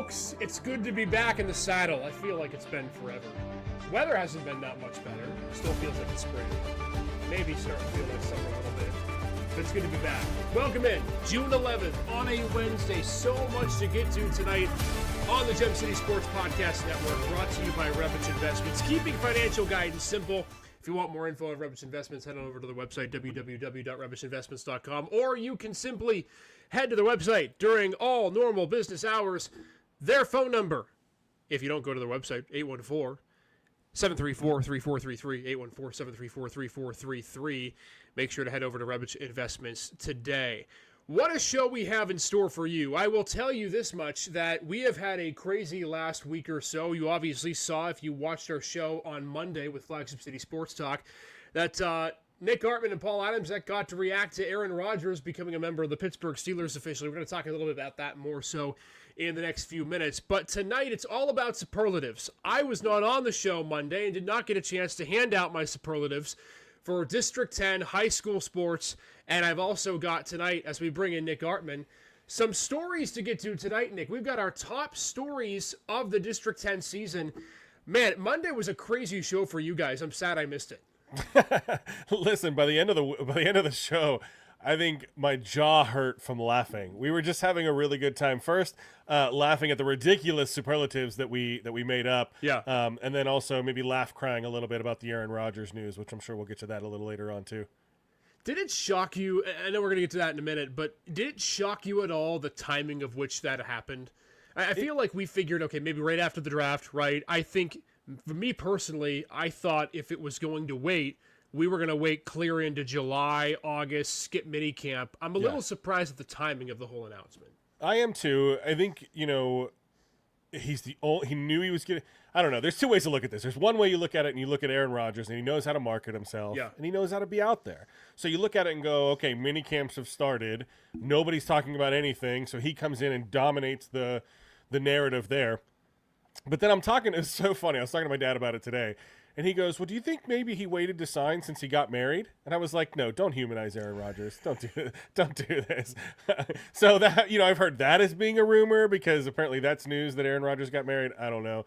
folks. It's good to be back in the saddle. I feel like it's been forever. Weather hasn't been that much better. Still feels like it's spring. Maybe starting to feel like summer a little bit. But it's good to be back. Welcome in. June 11th on a Wednesday. So much to get to tonight on the Gem City Sports Podcast Network, brought to you by Revich Investments. Keeping financial guidance simple. If you want more info on Revich Investments, head on over to the website, www.revichinvestments.com, or you can simply head to the website during all normal business hours. Their phone number, if you don't go to their website, 814-734-3433, 814-734-3433. Make sure to head over to Revich Investments today. What a show we have in store for you. I will tell you this much, that we have had a crazy last week or so. You obviously saw, if you watched our show on Monday with Flagship City Sports Talk, that Nick Artman and Paul Adams that got to react to Aaron Rodgers becoming a member of the Pittsburgh Steelers officially. We're going to talk a little bit about that more so in the next few minutes. But tonight, it's all about superlatives. I was not on the show Monday and did not get a chance to hand out my superlatives for District 10 high school sports. And I've also got tonight, as we bring in Nick Artman, some stories to get to tonight, Nick. We've got our top stories of the District 10 season. Man, Monday was a crazy show for you guys. I'm sad I missed it. Listen, by the end of the show, I think my jaw hurt from laughing. We were just having a really good time. First, laughing at the ridiculous superlatives that we made up. Yeah. And then also maybe crying a little bit about the Aaron Rodgers news, which I'm sure we'll get to that a little later on too. Did it shock you? I know we're going to get to that in a minute, but did it shock you at all, the timing of which that happened? I feel like we figured, okay, maybe right after the draft, right? I think, for me personally, I thought if it was going to wait, we were going to wait clear into July, August, skip minicamp. I'm a little surprised at the timing of the whole announcement. I am too. I think, he knew he was getting, I don't know. There's two ways to look at this. There's one way you look at it and you look at Aaron Rodgers and he knows how to market himself and he knows how to be out there. So you look at it and go, okay, mini camps have started. Nobody's talking about anything. So he comes in and dominates the narrative there. But then it's so funny. I was talking to my dad about it today. And he goes, well, do you think maybe he waited to sign since he got married? And I was like, no, don't humanize Aaron Rodgers. Don't do this. So that, I've heard that as being a rumor because apparently that's news that Aaron Rodgers got married. I don't know.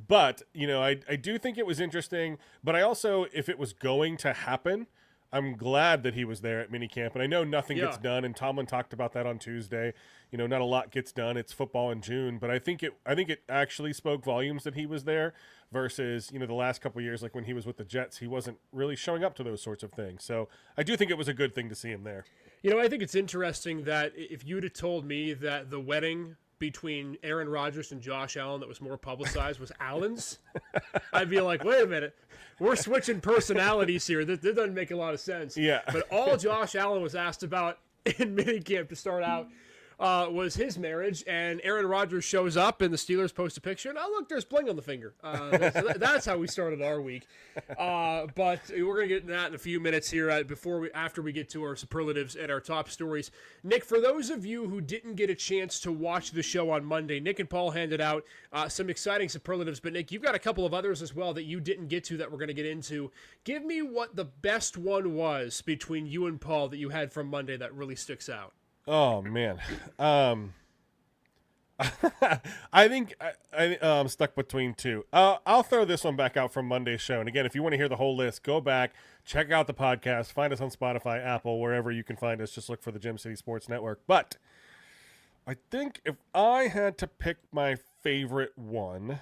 But, I do think it was interesting. But I also, if it was going to happen, I'm glad that he was there at minicamp. And I know nothing gets done. And Tomlin talked about that on Tuesday. Not a lot gets done. It's football in June. But I think it actually spoke volumes that he was there versus, the last couple of years, like when he was with the Jets, he wasn't really showing up to those sorts of things. So I do think it was a good thing to see him there. I think it's interesting that if you'd have told me that the wedding between Aaron Rodgers and Josh Allen that was more publicized was Allen's, I'd be like, wait a minute, we're switching personalities here. This doesn't make a lot of sense. Yeah. But all Josh Allen was asked about in minicamp to start out was his marriage, and Aaron Rodgers shows up and the Steelers post a picture, and look, there's bling on the finger. That's how we started our week. But we're going to get into that in a few minutes here after we get to our superlatives and our top stories. Nick, for those of you who didn't get a chance to watch the show on Monday, Nick and Paul handed out some exciting superlatives, but Nick, you've got a couple of others as well that you didn't get to that we're going to get into. Give me what the best one was between you and Paul that you had from Monday that really sticks out. Oh man, I think I'm stuck between two. I'll throw this one back out from Monday's show. And again, if you want to hear the whole list, go back, check out the podcast, find us on Spotify, Apple, wherever you can find us. Just look for the Gem City Sports Network. But I think if I had to pick my favorite one,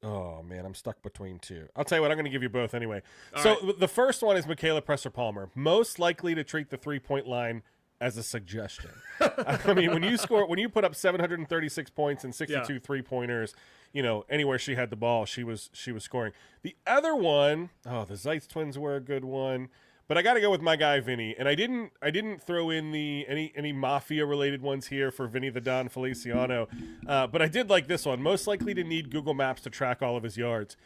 oh man, I'm stuck between two. I'll tell you what, I'm going to give you both anyway. All right. The first one is Michaela Presser-Palmer, most likely to treat the 3-point line as a suggestion. I mean, when you put up 736 points and 62 3-pointers, anywhere she had the ball, she was scoring. The other one, the Zeitz twins were a good one, but I got to go with my guy Vinny. And I didn't throw in any mafia related ones here for Vinny the Don Feliciano, but I did like this one. Most likely to need Google Maps to track all of his yards.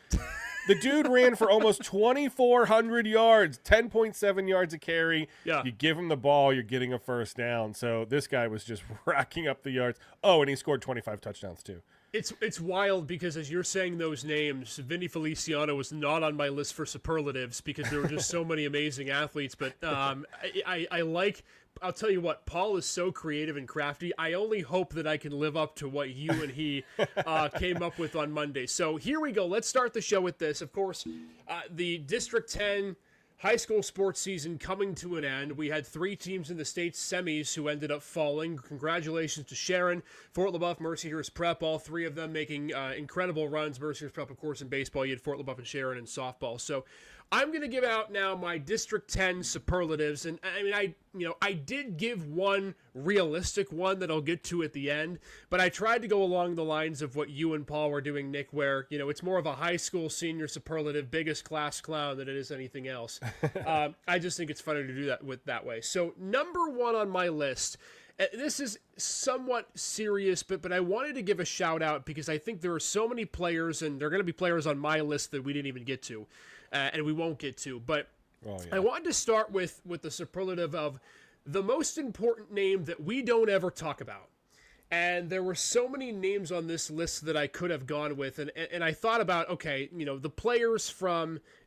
The dude ran for almost 2,400 yards, 10.7 yards a carry. Yeah. You give him the ball, you're getting a first down. So this guy was just racking up the yards. Oh, and he scored 25 touchdowns too. It's wild because as you're saying those names, Vinny Feliciano was not on my list for superlatives because there were just so many amazing athletes. But I like I'll tell you what, Paul is so creative and crafty. I only hope that I can live up to what you and he came up with on Monday. So here we go. Let's start the show with this. Of course, the District 10 high school sports season coming to an end. We had 3 teams in the state semis who ended up falling. Congratulations to Sharon, Fort LaBeouf, Mercyhurst Prep, all 3 of them making incredible runs. Mercyhurst Prep, of course, in baseball. You had Fort LaBeouf and Sharon in softball. So I'm going to give out now my District 10 superlatives. And I mean, I did give one realistic one that I'll get to at the end, but I tried to go along the lines of what you and Paul were doing, Nick, where, it's more of a high school senior superlative, biggest class clown than it is anything else. I just think it's funny to do that way. So number 1 on my list, this is somewhat serious, but I wanted to give a shout out because I think there are so many players, and there are going to be players on my list that we didn't even get to. And we won't get to, but I wanted to start with the superlative of the most important name that we don't ever talk about. And there were so many names on this list that I could have gone with. And I thought about, okay, the players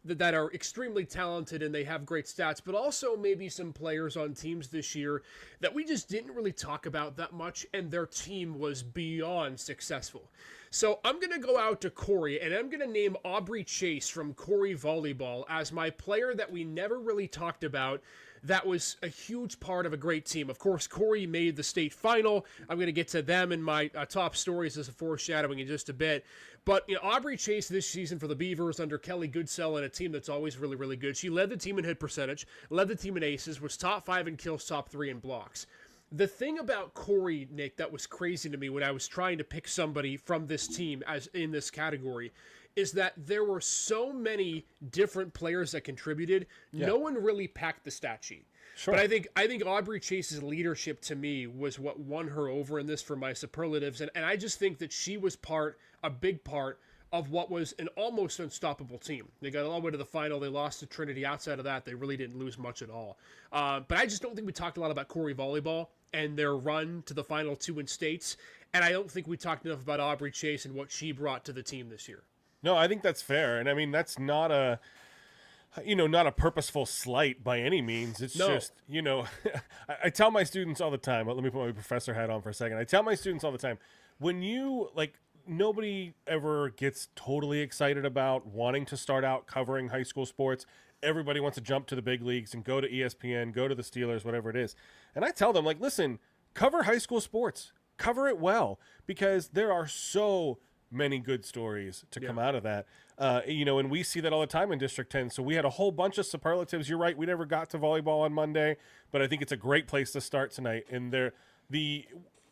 that are extremely talented and they have great stats, but also maybe some players on teams this year that we just didn't really talk about that much. And their team was beyond successful. So I'm going to go out to Corey, and I'm going to name Aubrey Chase from Corey Volleyball as my player that we never really talked about that was a huge part of a great team. Of course, Corey made the state final. I'm going to get to them in my top stories as a foreshadowing in just a bit. But Aubrey Chase this season for the Beavers under Kelly Goodsell and a team that's always really, really good. She led the team in hit percentage, led the team in aces, was top 5 in kills, top 3 in blocks. The thing about Corey, Nick, that was crazy to me when I was trying to pick somebody from this team as in this category is that there were so many different players that contributed. Yeah. No one really packed the stat sheet. Sure. But I think Aubrey Chase's leadership to me was what won her over in this for my superlatives. And I just think that she was a big part of what was an almost unstoppable team. They got all the way to the final. They lost to Trinity. Outside of that, they really didn't lose much at all. But I just don't think we talked a lot about Corey Volleyball and their run to the final 2 in states. And I don't think we talked enough about Aubrey Chase and what she brought to the team this year. No, I think that's fair. And I mean, that's not a purposeful slight by any means. It's just, I tell my students all the time, let me put my professor hat on for a second. I tell my students all the time, when nobody ever gets totally excited about wanting to start out covering high school sports. Everybody wants to jump to the big leagues and go to ESPN, go to the Steelers, whatever it is. And I tell them, listen, cover high school sports. Cover it well, because there are so many good stories to come out of that. And we see that all the time in District 10. So we had a whole bunch of superlatives. You're right, we never got to volleyball on Monday, but I think it's a great place to start tonight. And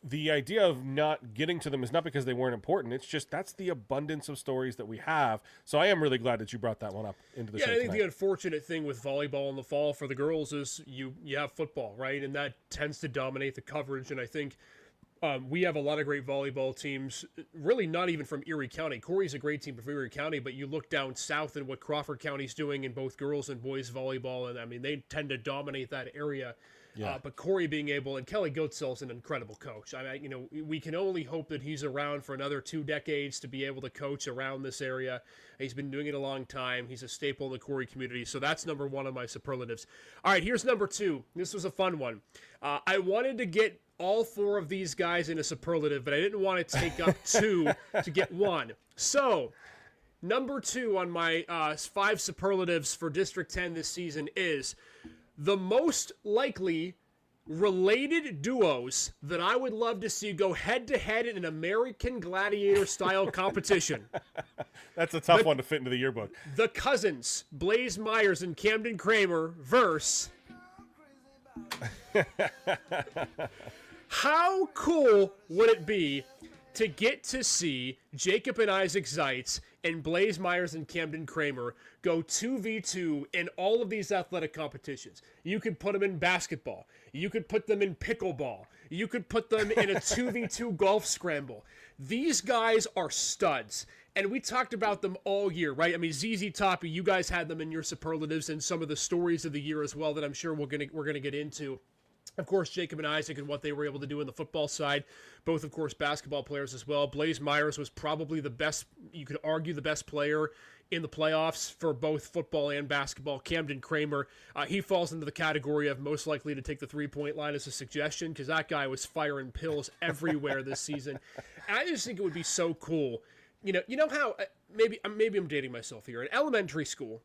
the idea of not getting to them is not because they weren't important. It's just that's the abundance of stories that we have. So I am really glad that you brought that one up into the show I think tonight. The unfortunate thing with volleyball in the fall for the girls is you have football, right? And that tends to dominate the coverage. And I think we have a lot of great volleyball teams, really not even from Erie County. Corey's a great team from Erie County, but you look down south and what Crawford County's doing in both girls and boys volleyball, and I mean, they tend to dominate that area. Yeah. But Corey being able, and Kelly Goatsell's an incredible coach. We can only hope that he's around for another 2 decades to be able to coach around this area. He's been doing it a long time. He's a staple in the Corey community. So that's number 1 of my superlatives. All right, here's number 2. This was a fun one. I wanted to get all 4 of these guys in a superlative, but I didn't want to take up 2 to get 1. So number 2 on my 5 superlatives for District 10 this season is the most likely related duos that I would love to see go head-to-head in an American Gladiator-style competition. That's a tough one to fit into the yearbook. The cousins, Blaze Myers and Camden Kramer, versus... How cool would it be to get to see Jacob and Isaac Zeitz and Blaze Myers and Camden Kramer go 2v2 in all of these athletic competitions? You could put them in basketball. You could put them in pickleball. You could put them in a 2v2 golf scramble. These guys are studs. And we talked about them all year, right? I mean, ZZ Toppy, you guys had them in your superlatives and some of the stories of the year as well that I'm sure we're gonna get into. Of course, Jacob and Isaac and what they were able to do in the football side, both, of course, basketball players as well. Blaze Myers was probably the best, you could argue the best player in the playoffs for both football and basketball. Camden Kramer, he falls into the category of most likely to take the three-point line as a suggestion, because that guy was firing pills everywhere this season. And I just think it would be so cool. You know how maybe I'm dating myself here. In elementary school,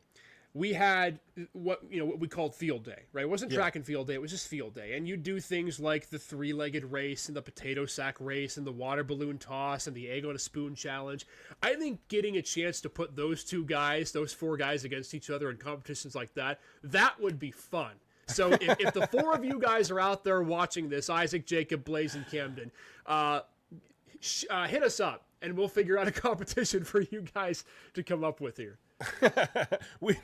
we had what we called field day, right? It wasn't track and field day; it was just field day. And you do things like the three-legged race and the potato sack race and the water balloon toss and the egg on a spoon challenge. I think getting a chance to put those four guys against each other in competitions like that would be fun. So if the four of you guys are out there watching this, Isaac, Jacob, Blaze, and Camden, hit us up. And we'll figure out a competition for you guys to come up with here. we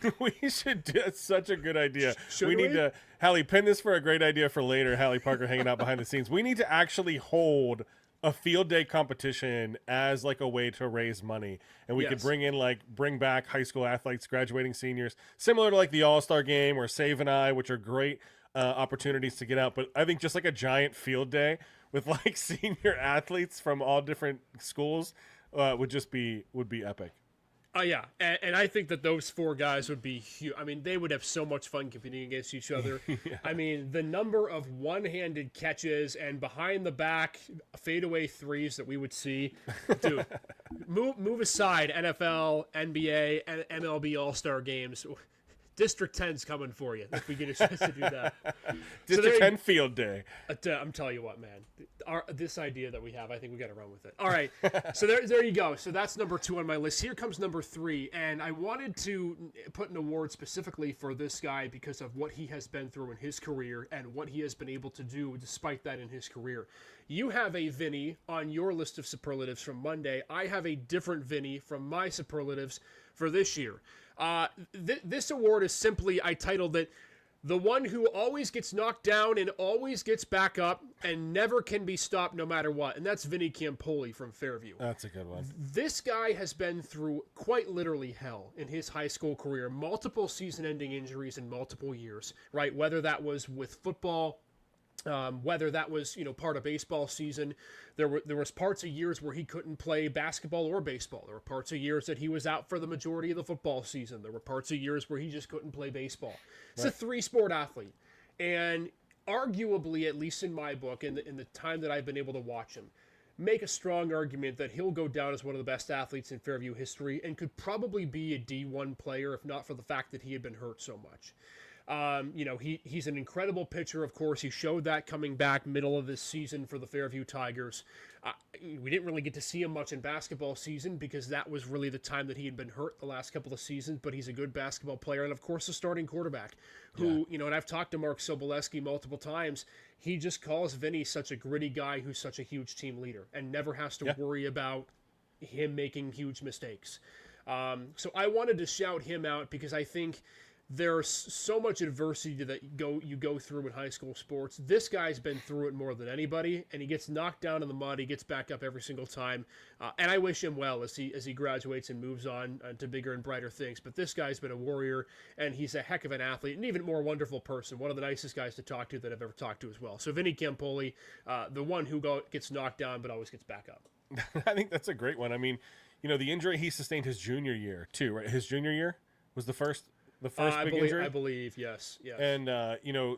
should do. That's such a good idea. We need to, Hallie, pin this for a great idea for later. Hallie Parker hanging out behind the scenes. We need to actually hold a field day competition as like a way to raise money, and we could bring back high school athletes, graduating seniors, similar to like the All-Star Game or Save an Eye, which are great opportunities to get out. But I think just like a giant field day with like senior athletes from all different schools would be epic. Yeah, and I think that those four guys would be huge. I mean, they would have so much fun competing against each other. Yeah. I mean, the number of one-handed catches and behind-the-back fadeaway threes that we would see. Dude, move aside NFL, NBA, and MLB All-Star games. District 10's coming for you if we get a chance to do that. District 10 field day. I'm telling you what, man. This idea that we have, I think we got to run with it. All right. So there you go. So that's number 2 on my list. Here comes number 3. And I wanted to put an award specifically for this guy because of what he has been through in his career and what he has been able to do despite that in his career. You have a Vinny on your list of superlatives from Monday. I have a different Vinny from my superlatives for this year. This award is simply, I titled it, the one who always gets knocked down and always gets back up and never can be stopped no matter what. And that's Vinny Campoli from Fairview. That's a good one. This guy has been through quite literally hell in his high school career. Multiple season-ending injuries in multiple years, right? Whether that was with football, whether that was, part of baseball season. There was parts of years where he couldn't play basketball or baseball. There were parts of years that he was out for the majority of the football season. There were parts of years where he just couldn't play baseball. It's a 3-sport athlete. And arguably, at least in my book, in the time that I've been able to watch him, make a strong argument that he'll go down as one of the best athletes in Fairview history and could probably be a D1 player if not for the fact that he had been hurt so much. He's an incredible pitcher, of course. He showed that coming back middle of this season for the Fairview Tigers. We didn't really get to see him much in basketball season because that was really the time that he had been hurt the last couple of seasons, but he's a good basketball player and, of course, a starting quarterback who, and I've talked to Mark Sobolewski multiple times, he just calls Vinny such a gritty guy who's such a huge team leader and never has to worry about him making huge mistakes. So I wanted to shout him out because I think there's so much adversity that you go through in high school sports. This guy's been through it more than anybody, and he gets knocked down in the mud. He gets back up every single time, and I wish him well as he graduates and moves on to bigger and brighter things. But this guy's been a warrior, and he's a heck of an athlete, and even more wonderful person. One of the nicest guys to talk to that I've ever talked to as well. So Vinny Campoli, the one who gets knocked down but always gets back up. I think that's a great one. I mean, the injury he sustained his junior year too, right? His junior year was the first big injury? I believe, yes. And,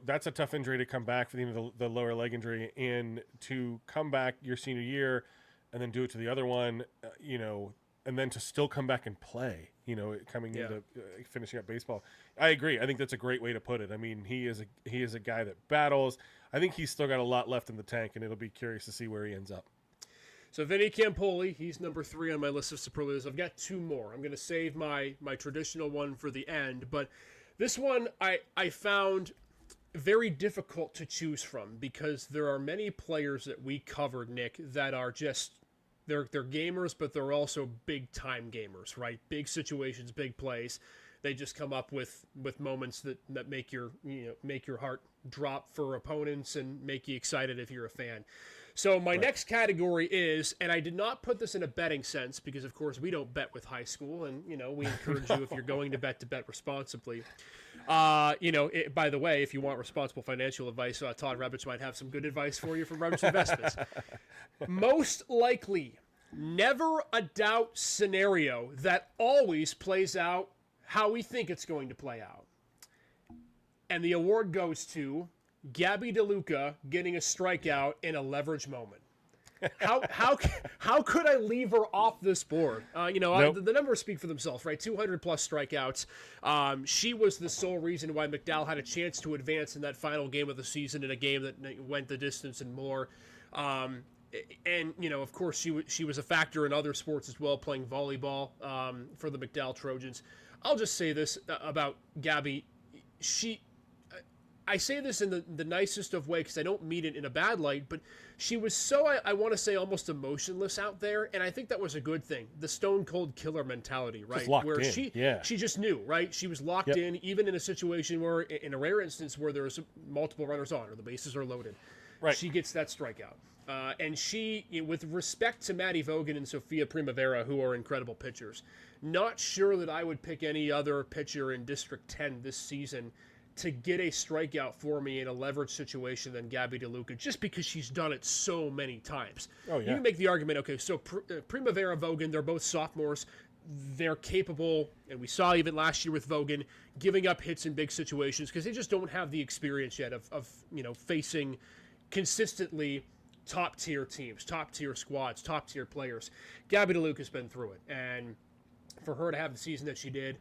that's a tough injury to come back for the lower leg injury. And to come back your senior year and then do it to the other one, and then to still come back and play, into finishing up baseball. I agree. I think that's a great way to put it. I mean, he is a guy that battles. I think he's still got a lot left in the tank, and it'll be curious to see where he ends up. So Vinny Campoli, he's number 3 on my list of superlatives. I've got 2 more. I'm going to save my traditional one for the end, but this one I found very difficult to choose from because there are many players that we covered, Nick, that are just they're gamers, but they're also big time gamers, right? Big situations, big plays. They just come up with moments that make your heart drop for opponents and make you excited if you're a fan. So my next category is, and I did not put this in a betting sense because, of course, we don't bet with high school, and, we encourage you if you're going to bet responsibly. By the way, if you want responsible financial advice, Todd Rebich might have some good advice for you from Rebich Investments. Most likely never a doubt scenario that always plays out how we think it's going to play out. And the award goes to Gabby DeLuca getting a strikeout in a leverage moment. How could I leave her off this board? Nope. The numbers speak for themselves, right? 200 plus strikeouts. She was the sole reason why McDowell had a chance to advance in that final game of the season, in a game that went the distance and more. And of course, she was a factor in other sports as well, playing volleyball for the McDowell Trojans. I'll just say this about Gabby. I say this in the nicest of ways because I don't mean it in a bad light, but she was so, I want to say, almost emotionless out there, and I think that was a good thing. The stone cold killer mentality, right? Just locked where in. she just knew, right? She was locked in, even in a situation where, in a rare instance where there's multiple runners on or the bases are loaded. Right. She gets that strikeout. And she, with respect to Maddie Vogan and Sophia Primavera, who are incredible pitchers, not sure that I would pick any other pitcher in District 10 this season to get a strikeout for me in a leverage situation than Gabby DeLuca, just because she's done it so many times. Oh, yeah. You can make the argument, okay, so Primavera, Vogan, they're both sophomores. They're capable, and we saw even last year with Vogan, giving up hits in big situations because they just don't have the experience yet of facing consistently top-tier teams, top-tier squads, top-tier players. Gabby DeLuca's been through it, and for her to have the season that she did,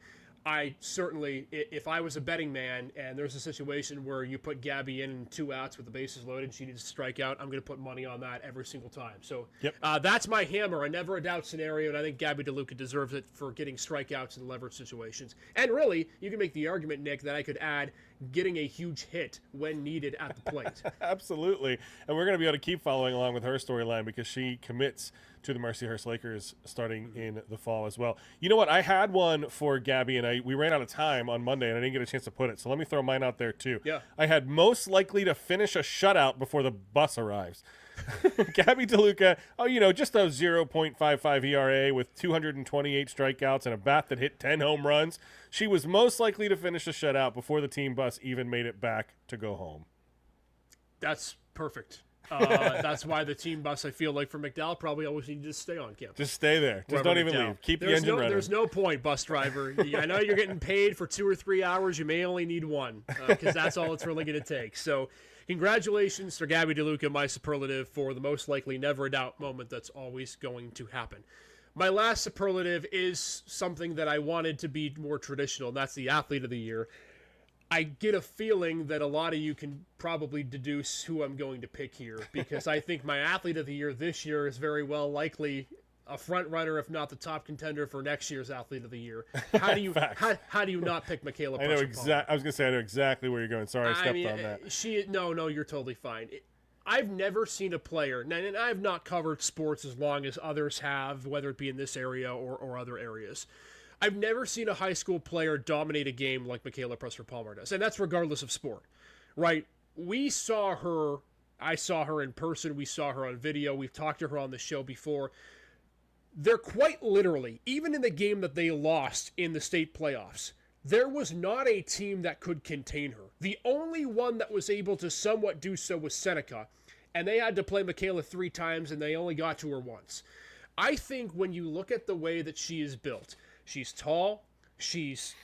I certainly, if I was a betting man and there's a situation where you put Gabby in 2 outs with the bases loaded and she needs to strike out, I'm going to put money on that every single time. So that's my hammer, a never a doubt scenario, and I think Gabby DeLuca deserves it for getting strikeouts in leverage situations. And really, you can make the argument, Nick, that I could add getting a huge hit when needed at the plate. Absolutely. And we're going to be able to keep following along with her storyline because she commits to the Mercyhurst Lakers starting in the fall as well. You know what? I had one for Gabby, and we ran out of time on Monday, and I didn't get a chance to put it. So let me throw mine out there, too. Yeah. I had most likely to finish a shutout before the bus arrives. Gabby DeLuca, just a 0.55 ERA with 228 strikeouts and a bat that hit 10 home runs. She was most likely to finish a shutout before the team bus even made it back to go home. That's perfect. That's why the team bus, I feel like, for McDowell probably always needed to stay on campus. Just stay there. Just don't even leave. Keep the engine running. There's no point, bus driver. I know you're getting paid for 2 or 3 hours. You may only need 1 because that's all it's really going to take. So congratulations to Gabby DeLuca, my superlative, for the most likely never a doubt moment that's always going to happen. My last superlative is something that I wanted to be more traditional, and that's the Athlete of the Year. I get a feeling that a lot of you can probably deduce who I'm going to pick here, because I think my Athlete of the Year this year is very well likely a front runner, if not the top contender for next year's Athlete of the Year. How do you how do you not pick Michaela? I know exactly. I was going to say I know exactly where you're going. Sorry, I stepped on that. No, you're totally fine. I've never seen a player, and I've not covered sports as long as others have, whether it be in this area or other areas. I've never seen a high school player dominate a game like Michaela Presser-Palmer does, and that's regardless of sport, right? I saw her in person, we saw her on video, we've talked to her on the show before. They're quite literally, even in the game that they lost in the state playoffs, there was not a team that could contain her. The only one that was able to somewhat do so was Seneca, and they had to play Michaela 3 times, and they only got to her once. I think when you look at the way that she is built, she's tall, she's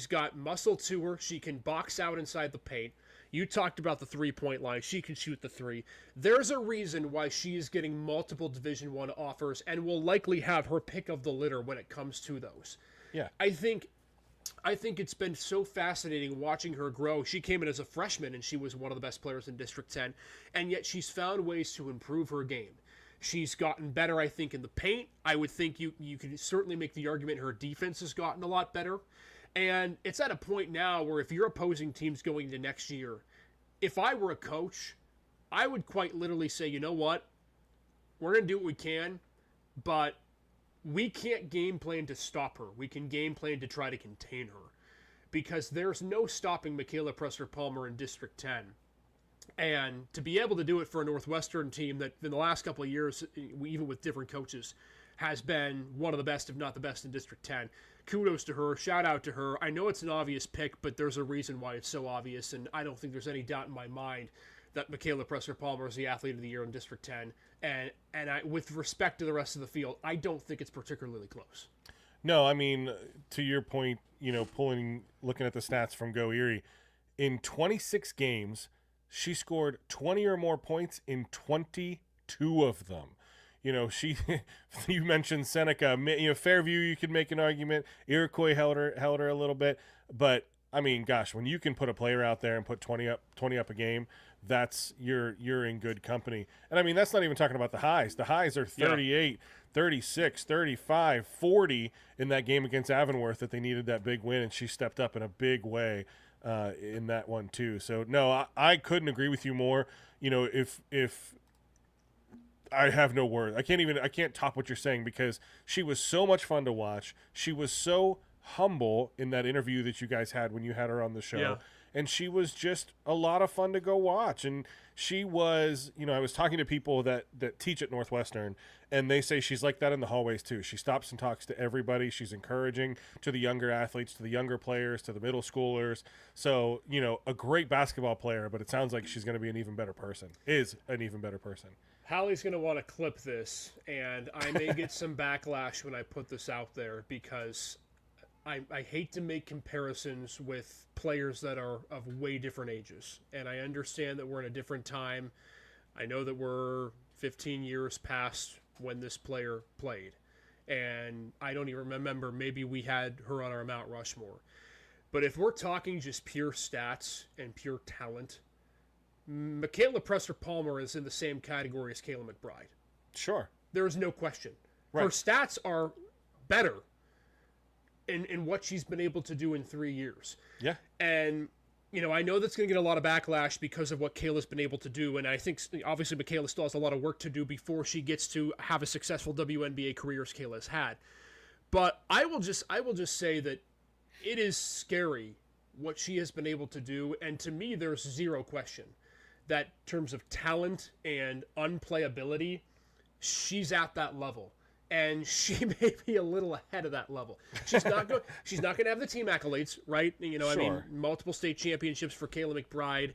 got muscle to her, she can box out inside the paint. You talked about the 3-point line. She can shoot the 3. There's a reason why she is getting multiple Division I offers and will likely have her pick of the litter when it comes to those. Yeah. I think it's been so fascinating watching her grow. She came in as a freshman and she was one of the best players in District 10, and yet she's found ways to improve her game. She's gotten better, I think, in the paint. I would think you could certainly make the argument her defense has gotten a lot better. And it's at a point now where if your opposing team's going into next year, if I were a coach, I would quite literally say, you know what? We're going to do what we can, but we can't game plan to stop her. We can game plan to try to contain her, because there's no stopping Michaela Presser-Palmer in District 10. And to be able to do it for a Northwestern team that in the last couple of years, even with different coaches, has been one of the best, if not the best, in District 10. Kudos to her. Shout out to her. I know it's an obvious pick, but there's a reason why it's so obvious, and I don't think there's any doubt in my mind that Michaela Presser-Palmer is the athlete of the year in District 10. And with respect to the rest of the field, I don't think it's particularly close. No, I mean, to your point, looking at the stats from Go Erie, in 26 games, she scored 20 or more points in 22 of them. You mentioned Seneca. Fairview, you could make an argument. Iroquois held her a little bit, but I mean, gosh, when you can put a player out there and put 20 up a game, that's you're in good company. And I mean, that's not even talking about the highs. The highs are 38, 36, 35, 40 in that game against Avonworth that they needed that big win, and she stepped up in a big way in that one too. So no, I couldn't agree with you more. If I have no words, I can't top what you're saying, because she was so much fun to watch. She was so humble in that interview that you guys had when you had her on the show. Yeah. And she was just a lot of fun to go watch. And she was, I was talking to people that teach at Northwestern, and they say she's like that in the hallways too. She stops and talks to everybody. She's encouraging to the younger athletes, to the younger players, to the middle schoolers. So, a great basketball player, but it sounds like she's going to be an even better person. Hallie's going to want to clip this, and I may get some backlash when I put this out there, because I hate to make comparisons with players that are of way different ages. And I understand that we're in a different time. I know that we're 15 years past when this player played. And I don't even remember, maybe we had her on our Mount Rushmore. But if we're talking just pure stats and pure talent, Michaela Presser-Palmer is in the same category as Kayla McBride. Sure. There is no question. Right. Her stats are better in what she's been able to do in 3 years. Yeah. And, I know that's going to get a lot of backlash because of what Kayla's been able to do. And I think, obviously, Michaela still has a lot of work to do before she gets to have a successful WNBA career as Kayla has had. But I will just say that it is scary what she has been able to do. And to me, there's zero question that in terms of talent and unplayability, she's at that level. And she may be a little ahead of that level. She's not going to have the team accolades, right? Sure. I mean, multiple state championships for Kayla McBride.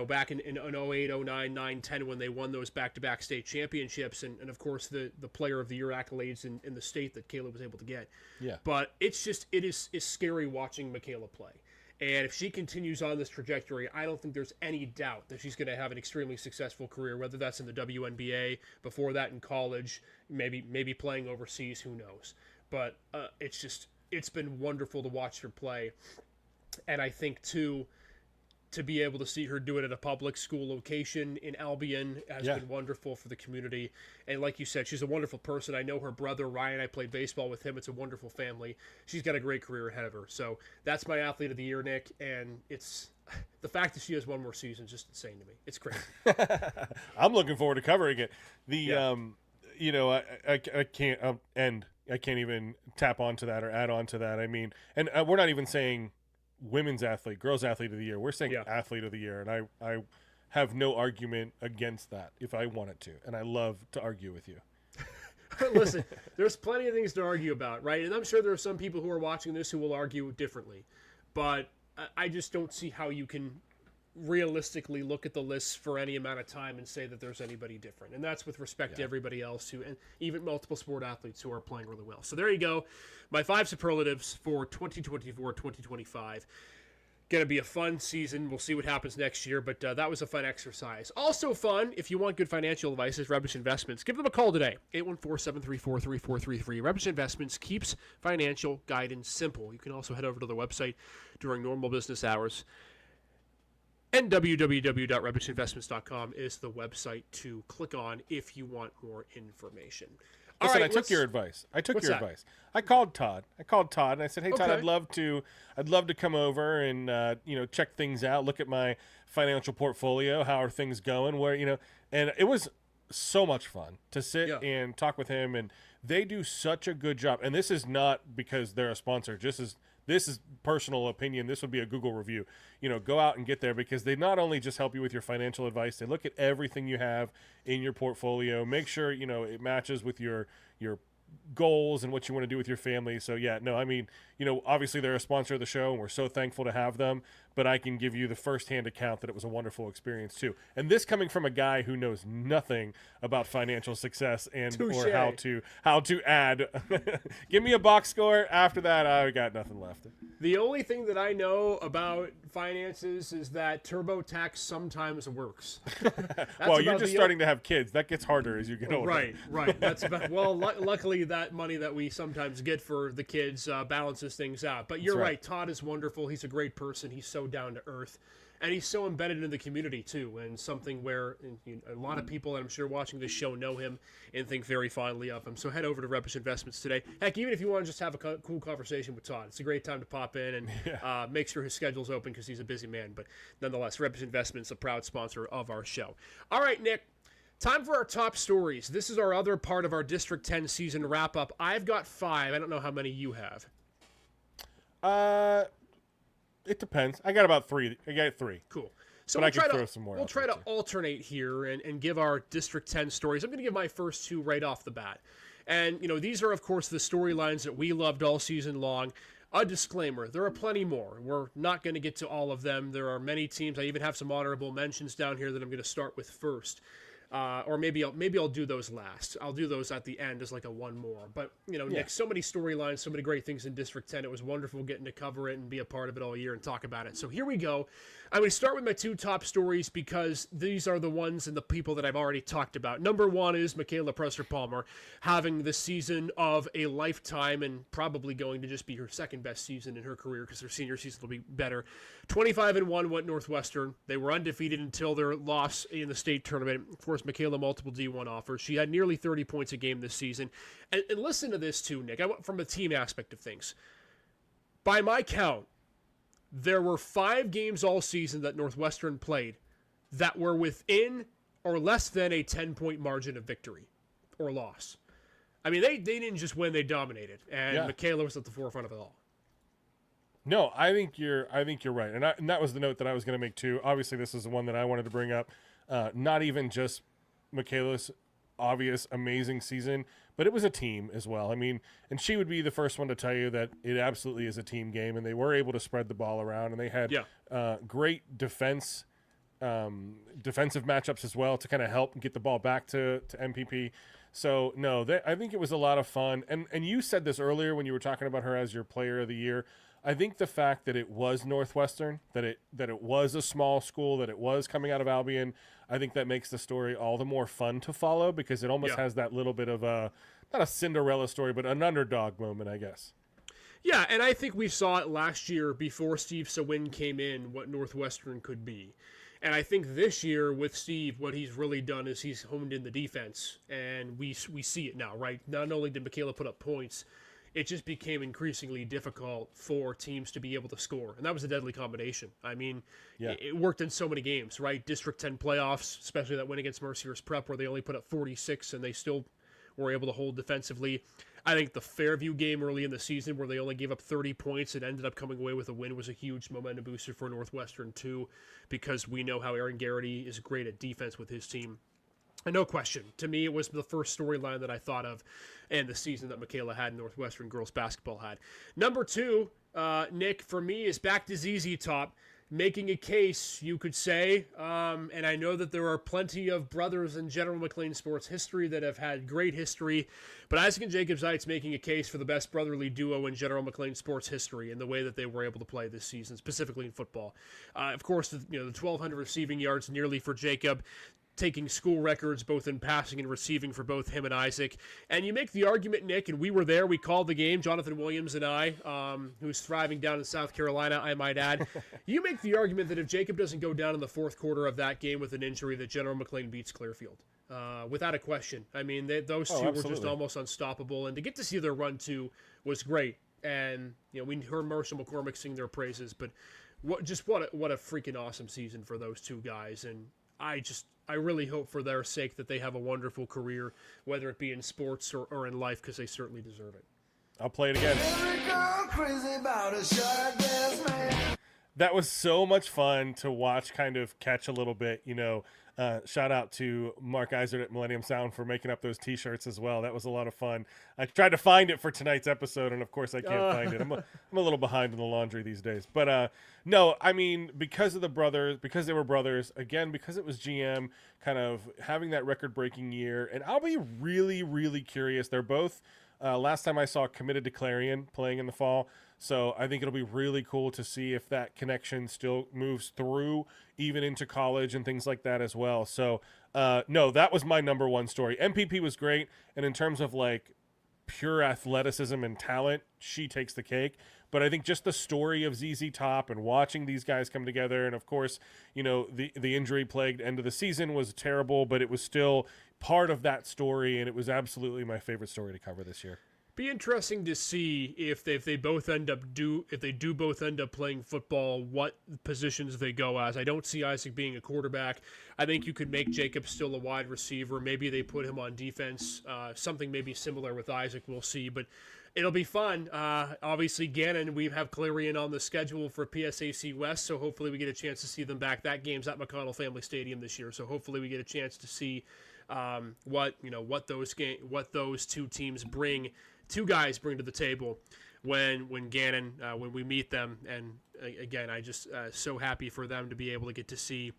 Back in 08, 09, 9, 10 when they won those back-to-back state championships, and of course the player of the year accolades in the state that Kayla was able to get. Yeah. But it is scary watching Michaela play. And if she continues on this trajectory, I don't think there's any doubt that she's going to have an extremely successful career, whether that's in the WNBA, before that in college, maybe playing overseas, who knows. But it's been wonderful to watch her play. And I think, too, to be able to see her do it at a public school location in Albion has been wonderful for the community. And like you said, she's a wonderful person. I know her brother, Ryan, I played baseball with him. It's a wonderful family. She's got a great career ahead of her. So that's my athlete of the year, Nick. And it's the fact that she has one more season is just insane to me. It's crazy. I'm looking forward to covering it. I can't even tap onto that or add on to that. I mean, and we're not even saying women's athlete, girls athlete of the year. We're saying athlete of the year, and I have no argument against that if I wanted to, and I love to argue with you. Listen, there's plenty of things to argue about, right? And I'm sure there are some people who are watching this who will argue differently, but I just don't see how you can realistically look at the lists for any amount of time and say that there's anybody different. And that's with respect to everybody else and even multiple sport athletes who are playing really well. So there you go. My 5 superlatives for 2024-2025. Going to be a fun season. We'll see what happens next year, but that was a fun exercise. Also fun, if you want good financial advice, is Rebish Investments. Give them a call today, 814-734-3433. Rebish Investments keeps financial guidance simple. You can also head over to their website during normal business hours. And www.rebishinvestments.com is the website to click on if you want more information. Listen, I took your advice. I called Todd. And I said, "Hey, Todd, I'd love to come over and check things out, look at my financial portfolio. How are things going? And it was so much fun to sit and talk with him. And they do such a good job. And this is not because they're a sponsor. This is personal opinion. This would be a Google review. Go out and get there, because they not only just help you with your financial advice, they look at everything you have in your portfolio, make sure, it matches with your goals and what you want to do with your family. So yeah, no, I mean, obviously they're a sponsor of the show and we're so thankful to have them, but I can give you the firsthand account that it was a wonderful experience too. And this coming from a guy who knows nothing about financial success and Touché. or how to add. Give me a box score. After that, I got nothing left. The only thing that I know about finances is that TurboTax sometimes works. Well, you're just starting to have kids. That gets harder as you get older. Right. That's about, luckily that money that we sometimes get for the kids balances things out. But you're right. Todd is wonderful. He's a great person. He's so down to earth. And he's so embedded in the community, too, and something where a lot of people, I'm sure, watching this show know him and think very fondly of him. So head over to Rebish Investments today. Heck, even if you want to just have a cool conversation with Todd, it's a great time to pop in and make sure his schedule's open because he's a busy man. But nonetheless, Rebish Investments, a proud sponsor of our show. All right, Nick, time for our top stories. This is our other part of our District 10 season wrap-up. I've got 5. I don't know how many you have. It depends. I got about 3. I got 3. Cool. So but I can throw some more. We'll try to alternate here and give our District 10 stories. I'm going to give my first 2 right off the bat. And, these are, of course, the storylines that we loved all season long. A disclaimer, there are plenty more. We're not going to get to all of them. There are many teams. I even have some honorable mentions down here that I'm going to start with first. Or maybe I'll do those last. I'll do those at the end as like a one more. But, Nick, so many storylines, so many great things in District 10. It was wonderful getting to cover it and be a part of it all year and talk about it. So here we go. I'm going to start with my 2 top stories because these are the ones and the people that I've already talked about. Number 1 is Michaela Presser-Palmer having the season of a lifetime and probably going to just be her second best season in her career because her senior season will be better. 25-1 went Northwestern. They were undefeated until their loss in the state tournament. Of course, Michaela, multiple D1 offers. She had nearly 30 points a game this season. And listen to this too, Nick. I went from a team aspect of things. By my count, there were 5 games all season that Northwestern played that were within or less than a 10-point margin of victory or loss. I mean, they didn't just win; they dominated, and Michaela was at the forefront of it all. No, I think you're right, and that was the note that I was going to make too. Obviously, this is the one that I wanted to bring up. Not even just Michaela's obvious amazing season, but it was a team as well. I mean, and she would be the first one to tell you that it absolutely is a team game, and they were able to spread the ball around, and they had great defensive matchups as well to kind of help get the ball back to MPP. So, no, I think it was a lot of fun. And you said this earlier when you were talking about her as your player of the year. I think the fact that it was Northwestern, that it was a small school, that it was coming out of Albion, I think that makes the story all the more fun to follow because it almost has that little bit of not a Cinderella story, but an underdog moment, I guess. Yeah, and I think we saw it last year before Steve Sawin came in, what Northwestern could be. And I think this year with Steve, what he's really done is he's honed in the defense, and we see it now, right? Not only did Michaela put up points, it just became increasingly difficult for teams to be able to score. And that was a deadly combination. I mean, it worked in so many games, right? District 10 playoffs, especially that win against Mercyhurst Prep where they only put up 46 and they still were able to hold defensively. I think the Fairview game early in the season where they only gave up 30 points and ended up coming away with a win was a huge momentum booster for Northwestern too, because we know how Aaron Garrity is great at defense with his team. And no question, to me, it was the first storyline that I thought of and the season that Michaela had and Northwestern girls basketball had. Number 2, Nick, for me, is back to ZZ Top, making a case, you could say. And I know that there are plenty of brothers in General McLean sports history that have had great history, but Isaac and Jacob Zeitz making a case for the best brotherly duo in General McLean sports history in the way that they were able to play this season, specifically in football. Of course, the 1,200 receiving yards nearly for Jacob, taking school records both in passing and receiving for both him and Isaac. And you make the argument, Nick, and we were there, we called the game, Jonathan Williams and I, who's thriving down in South Carolina, I might add. You make the argument that if Jacob doesn't go down in the fourth quarter of that game with an injury, that General McLean beats Clearfield. Without a question. I mean, those two were just almost unstoppable. And to get to see their run, too, was great. And, we heard Marshall McCormick sing their praises, but what a freaking awesome season for those two guys. And I really hope for their sake that they have a wonderful career, whether it be in sports or in life, because they certainly deserve it. I'll play it again. That was so much fun to watch, kind of catch a little bit, Shout out to Mark Eisert at Millennium Sound for making up those T-shirts as well. That was a lot of fun. I tried to find it for tonight's episode, and of course I can't find it. I'm a little behind in the laundry these days. But no, I mean, because of the brothers, because they were brothers, again, because it was GM, kind of having that record-breaking year. And I'll be really, really curious. They're both, last time I saw, committed to Clarion playing in the fall. So I think it'll be really cool to see if that connection still moves through even into college and things like that as well. So no, that was my number one story. MPP was great. And in terms of like pure athleticism and talent, she takes the cake. But I think just the story of ZZ Top and watching these guys come together. And of course, you know, the injury plagued end of the season was terrible, but it was still part of that story. And it was absolutely my favorite story to cover this year. Be interesting to see if they both end up both end up playing football, what positions they go as. I don't see Isaac being a quarterback. I think you could make Jacob still a wide receiver. Maybe they put him on defense. Something maybe similar with Isaac. We'll see, but it'll be fun. Obviously, Gannon, we have Clarion on the schedule for PSAC West, so hopefully we get a chance to see them back. That game's at McConnell Family Stadium this year, so hopefully we get a chance to see what those two guys bring to the table when Gannon when we meet them. And again, I just so happy for them to be able to get to see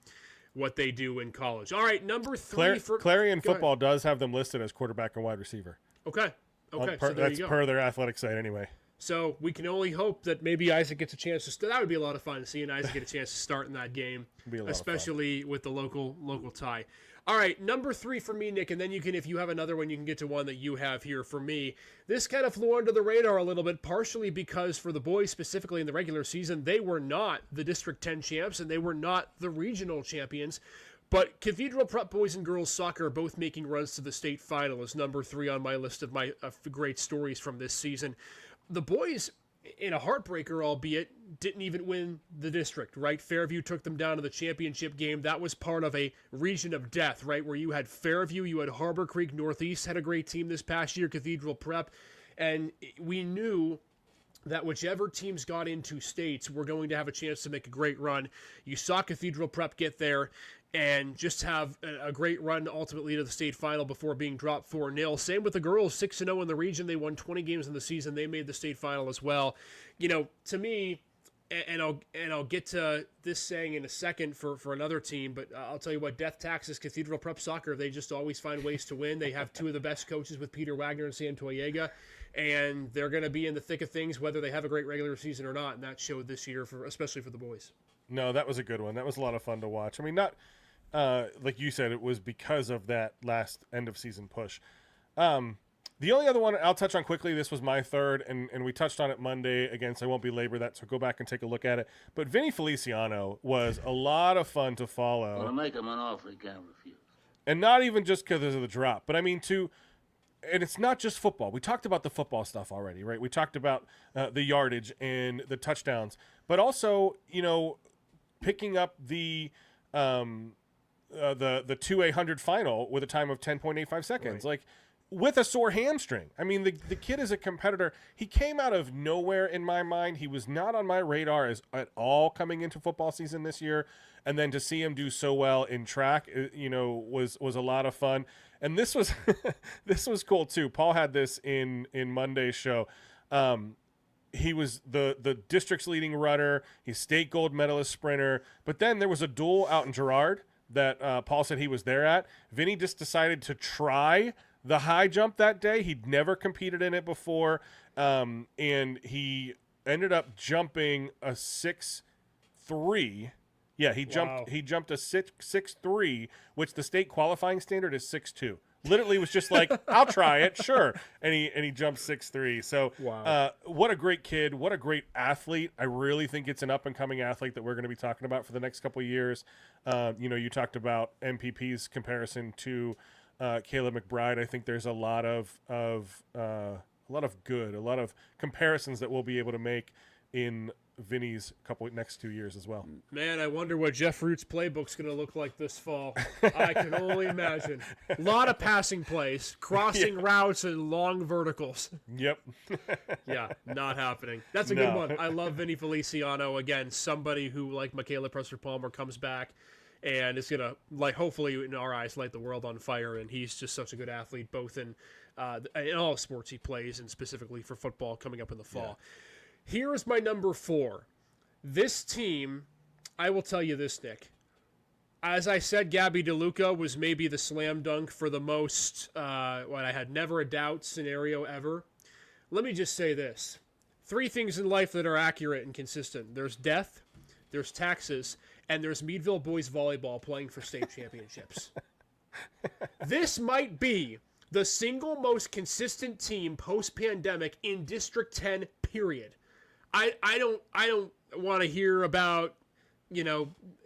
what they do in college. All right, number 3 for Clarion football does have them listed as quarterback and wide receiver. Okay. So there that's you go. Per their athletic site anyway. So we can only hope that maybe Isaac gets a chance to that would be a lot of fun to see, and Isaac get a chance to start in that game, especially with the local tie. All right, number 3 for me, Nick, and then you can, if you have another one, you can get to one that you have here for me. This kind of flew under the radar a little bit, partially because for the boys, specifically in the regular season, they were not the District 10 champs, and they were not the regional champions. But Cathedral Prep boys and girls soccer are both making runs to the state final as number 3 on my list of my great stories from this season. The boys, in a heartbreaker, albeit, didn't even win the district, right? Fairview took them down to the championship game. That was part of a region of death, right? Where you had Fairview, you had Harbor Creek, Northeast had a great team this past year, Cathedral Prep. And we knew that whichever teams got into states were going to have a chance to make a great run. You saw Cathedral Prep get there and just have a great run ultimately to the state final before being dropped 4-0. Same with the girls, 6-0 in the region. They won 20 games in the season. They made the state final as well. You know, to me, and I'll get to this saying in a second for another team, but I'll tell you what, Death Taxes Cathedral Prep Soccer, they just always find ways to win. They have 2 of the best coaches with Peter Wagner and Sam Toyega, and they're going to be in the thick of things whether they have a great regular season or not, and that showed this year, especially for the boys. No, that was a good one. That was a lot of fun to watch. I mean, not like you said, it was because of that last end-of-season push. The only other one I'll touch on quickly, this was my third, and we touched on it Monday. Again, so I won't belabor that, so go back and take a look at it. But Vinny Feliciano was a lot of fun to follow. Well, make him an offer he can't refuse. And not even just because of the drop, but I mean, and it's not just football. We talked about the football stuff already, right? We talked about the yardage and the touchdowns, but also, you know, picking up the 2A100 final with a time of 10.85 seconds. Right. Like, with a sore hamstring. I mean, the kid is a competitor. He came out of nowhere in my mind. He was not on my radar at all coming into football season this year. And then to see him do so well in track, you know, was a lot of fun. And this was this was cool too. Paul had this in Monday's show. He was the district's leading runner. He's state gold medalist sprinter. But then there was a duel out in Girard that Paul said he was there at. Vinny just decided to try the high jump that day. He'd never competed in it before, and he ended up jumping a 6.3. Yeah, he jumped a 6.3, which the state qualifying standard is 6.2. Literally was just like, I'll try it, sure, and he jumped 6.3. So, what a great kid, what a great athlete. I really think it's an up and coming athlete that we're going to be talking about for the next couple of years. You know, you talked about MPP's comparison to Caleb McBride. I think there's a lot of comparisons that we'll be able to make in Vinny's next 2 years as well. Man, I wonder what Jeff Root's playbook's going to look like this fall. I can only imagine. A lot of passing plays, crossing routes, and long verticals. Yep. Yeah, not happening. That's a good one. I love Vinny Feliciano. Again, somebody who, like Michaela Presser-Palmer, comes back and it's gonna, like, hopefully in our eyes, light the world on fire. And he's just such a good athlete, both in all sports he plays, and specifically for football coming up in the fall. Yeah. Here is my number 4. This team, I will tell you this, Nick. As I said, Gabby DeLuca was maybe the slam dunk for the most, what I had never a doubt scenario ever. Let me just say this. 3 things in life that are accurate and consistent. There's death, there's taxes, and there's Meadville boys volleyball playing for state championships. This might be the single most consistent team post-pandemic in District 10, period. I don't want to hear about,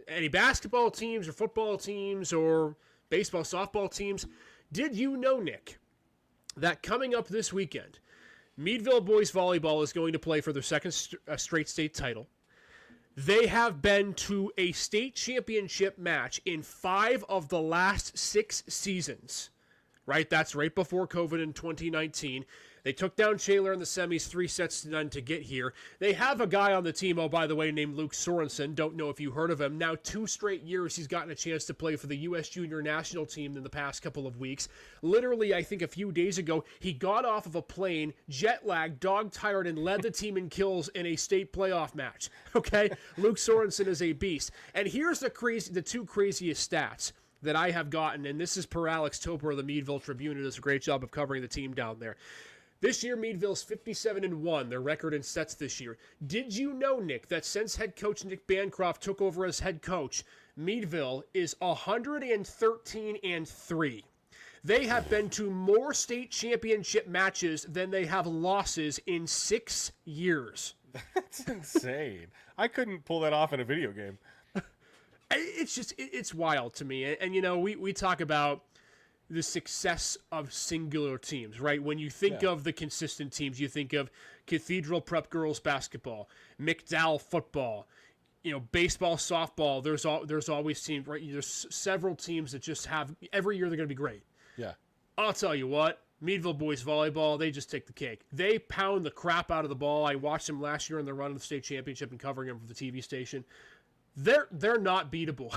any basketball teams or football teams or baseball, softball teams. Did you know, Nick, that coming up this weekend, Meadville boys volleyball is going to play for their second straight state title? They have been to a state championship match in 5 of the last 6 seasons, right? That's right before COVID in 2019. They took down Shaler in the semis 3-0 to get here. They have a guy on the team, oh, by the way, named Luke Sorensen. Don't know if you heard of him. Now 2 straight years he's gotten a chance to play for the U.S. Junior National Team in the past couple of weeks. Literally, I think a few days ago, he got off of a plane, jet-lagged, dog-tired, and led the team in kills in a state playoff match. Okay? Luke Sorensen is a beast. And here's the 2 craziest stats that I have gotten, and this is per Alex Toper of the Meadville Tribune, who does a great job of covering the team down there. This year, Meadville's 57-1, their record in sets this year. Did you know, Nick, that since head coach Nick Bancroft took over as head coach, Meadville is 113-3. They have been to more state championship matches than they have losses in 6 years. That's insane. I couldn't pull that off in a video game. It's wild to me. And we talk about the success of singular teams, right? When you think of the consistent teams, you think of Cathedral Prep girls basketball, McDowell football, baseball, softball. There's always teams, right? There's several teams that just have, every year they're going to be great. Yeah. I'll tell you what, Meadville boys volleyball, they just take the cake. They pound the crap out of the ball. I watched them last year in the run of the state championship and covering them for the TV station. They're not beatable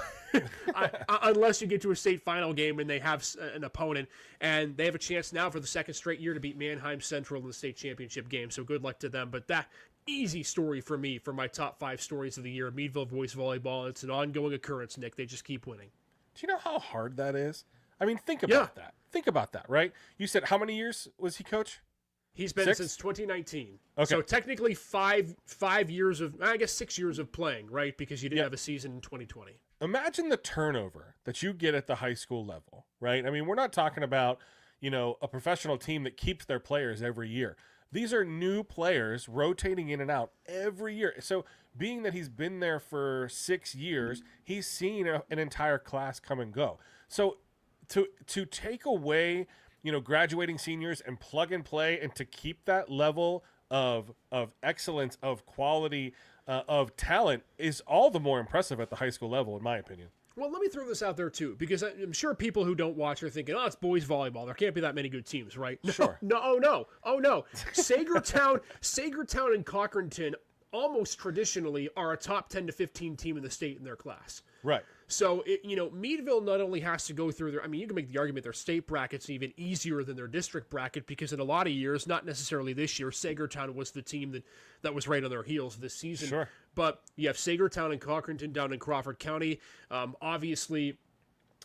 unless you get to a state final game and they have an opponent, and they have a chance now for the second straight year to beat Manheim Central in the state championship game. So good luck to them. But that easy story for me for my top 5 stories of the year, Meadville boys volleyball. It's an ongoing occurrence, Nick. They just keep winning. Do you know how hard that is? I mean, think about that. Think about that, right? You said how many years was he coach? He's been 6? since 2019. Okay. So technically 5 years of, I guess 6 years of playing, right? Because you didn't have a season in 2020. Imagine the turnover that you get at the high school level, right? I mean, we're not talking about, a professional team that keeps their players every year. These are new players rotating in and out every year. So being that he's been there for 6 years, he's seen an entire class come and go. So to take away graduating seniors and plug and play, and to keep that level of excellence, of quality, of talent is all the more impressive at the high school level, in my opinion. Well, let me throw this out there, too, because I'm sure people who don't watch are thinking, it's boys volleyball. There can't be that many good teams, right? No, sure. No. Sagertown and Cochranton almost traditionally are a top 10 to 15 team in the state in their class. Right. So, Meadville not only has to go through you can make the argument their state bracket's even easier than their district bracket, because in a lot of years, not necessarily this year, Sagertown was the team that was right on their heels this season. Sure. But you have Sagertown and Cochranton down in Crawford County. Obviously,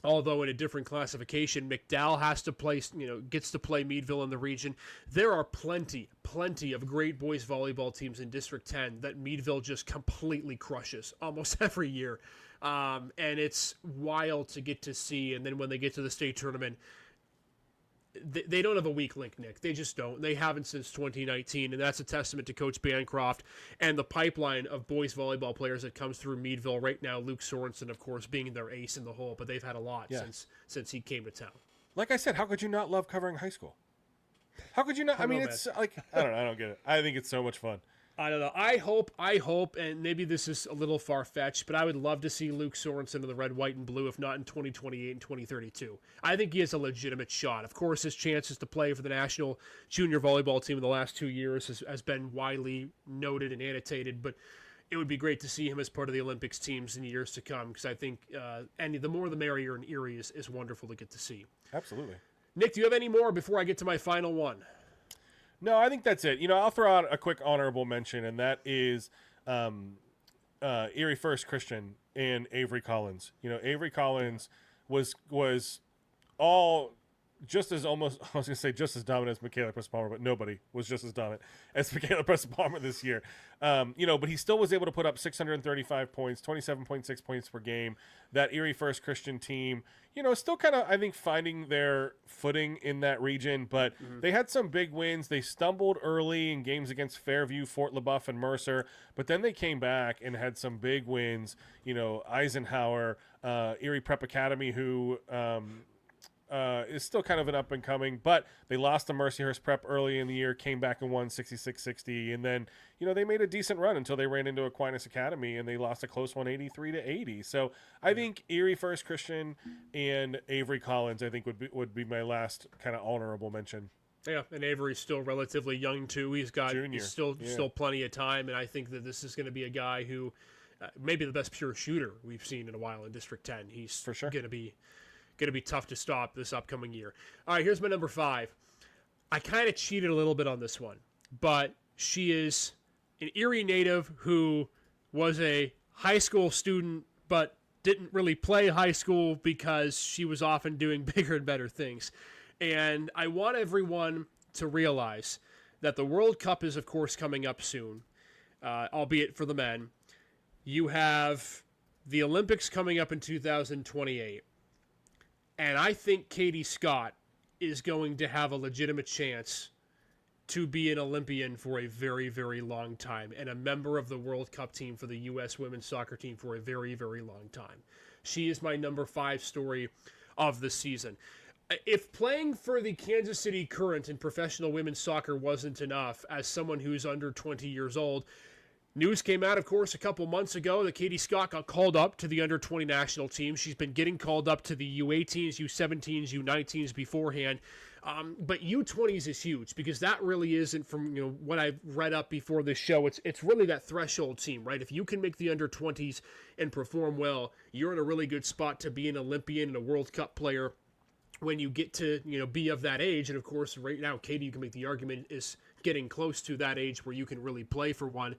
although in a different classification, McDowell has to play, gets to play Meadville in the region. There are plenty of great boys volleyball teams in District 10 that Meadville just completely crushes almost every year. And it's wild to get to see. And then when they get to the state tournament, they don't have a weak link, Nick. They just don't. They haven't since 2019, and that's a testament to Coach Bancroft and the pipeline of boys volleyball players that comes through Meadville right now. Luke Sorensen, of course, being their ace in the hole, but they've had a lot since he came to town. Like I said, how could you not love covering high school? How could you not? I mean, it's like, I don't know. I don't get it. I think it's so much fun. I don't know. I hope, and maybe this is a little far-fetched, but I would love to see Luke Sorensen in the red, white, and blue, if not in 2028 and 2032. I think he has a legitimate shot. Of course, his chances to play for the national junior volleyball team in the last 2 years has been widely noted and annotated, but it would be great to see him as part of the Olympics teams in years to come, because I think the more the merrier in Erie is wonderful to get to see. Absolutely. Nick, do you have any more before I get to my final one? No, I think that's it. I'll throw out a quick honorable mention, and that is Erie First Christian and Avery Collins. Avery Collins was all just as almost, I was going to say just as dominant as Michaela Preston-Palmer, but nobody was just as dominant as Michaela Preston-Palmer this year. But he still was able to put up 635 points, 27.6 points per game. That Erie First Christian team, still kind of, I think, finding their footing in that region, but they had some big wins. They stumbled early in games against Fairview, Fort LaBeouf, and Mercer, but then they came back and had some big wins. Eisenhower, Erie Prep Academy, who is still kind of an up and coming, but they lost to Mercyhurst Prep early in the year, came back and won 66-60, and then they made a decent run until they ran into Aquinas Academy and they lost a close one, 83-80. So I think Erie First Christian and Avery Collins, I think would be my last kind of honorable mention. Yeah, and Avery's still relatively young too. He's still plenty of time, and I think that this is going to be a guy who maybe the best pure shooter we've seen in a while in District 10. He's for sure going to be tough to stop this upcoming year. All right, here's my number 5. I kind of cheated a little bit on this one, but she is an Erie native who was a high school student but didn't really play high school because she was often doing bigger and better things. And I want everyone to realize that the World Cup is, of course, coming up soon, albeit for the men. You have the Olympics coming up in 2028. And I think Katie Scott is going to have a legitimate chance to be an Olympian for a very, very long time and a member of the World Cup team for the U.S. women's soccer team for a very, very long time. She is my number 5 story of the season. If playing for the Kansas City Current in professional women's soccer wasn't enough, as someone who's under 20 years old, news came out, of course, a couple months ago that Katie Scott got called up to the under-20 national team. She's been getting called up to the U18s, U17s, U19s beforehand. But U20s is huge because that really isn't, from what I've read up before this show, it's really that threshold team, right? If you can make the under-20s and perform well, you're in a really good spot to be an Olympian and a World Cup player when you get to be of that age. And of course, right now, Katie, you can make the argument, is getting close to that age where you can really play for one,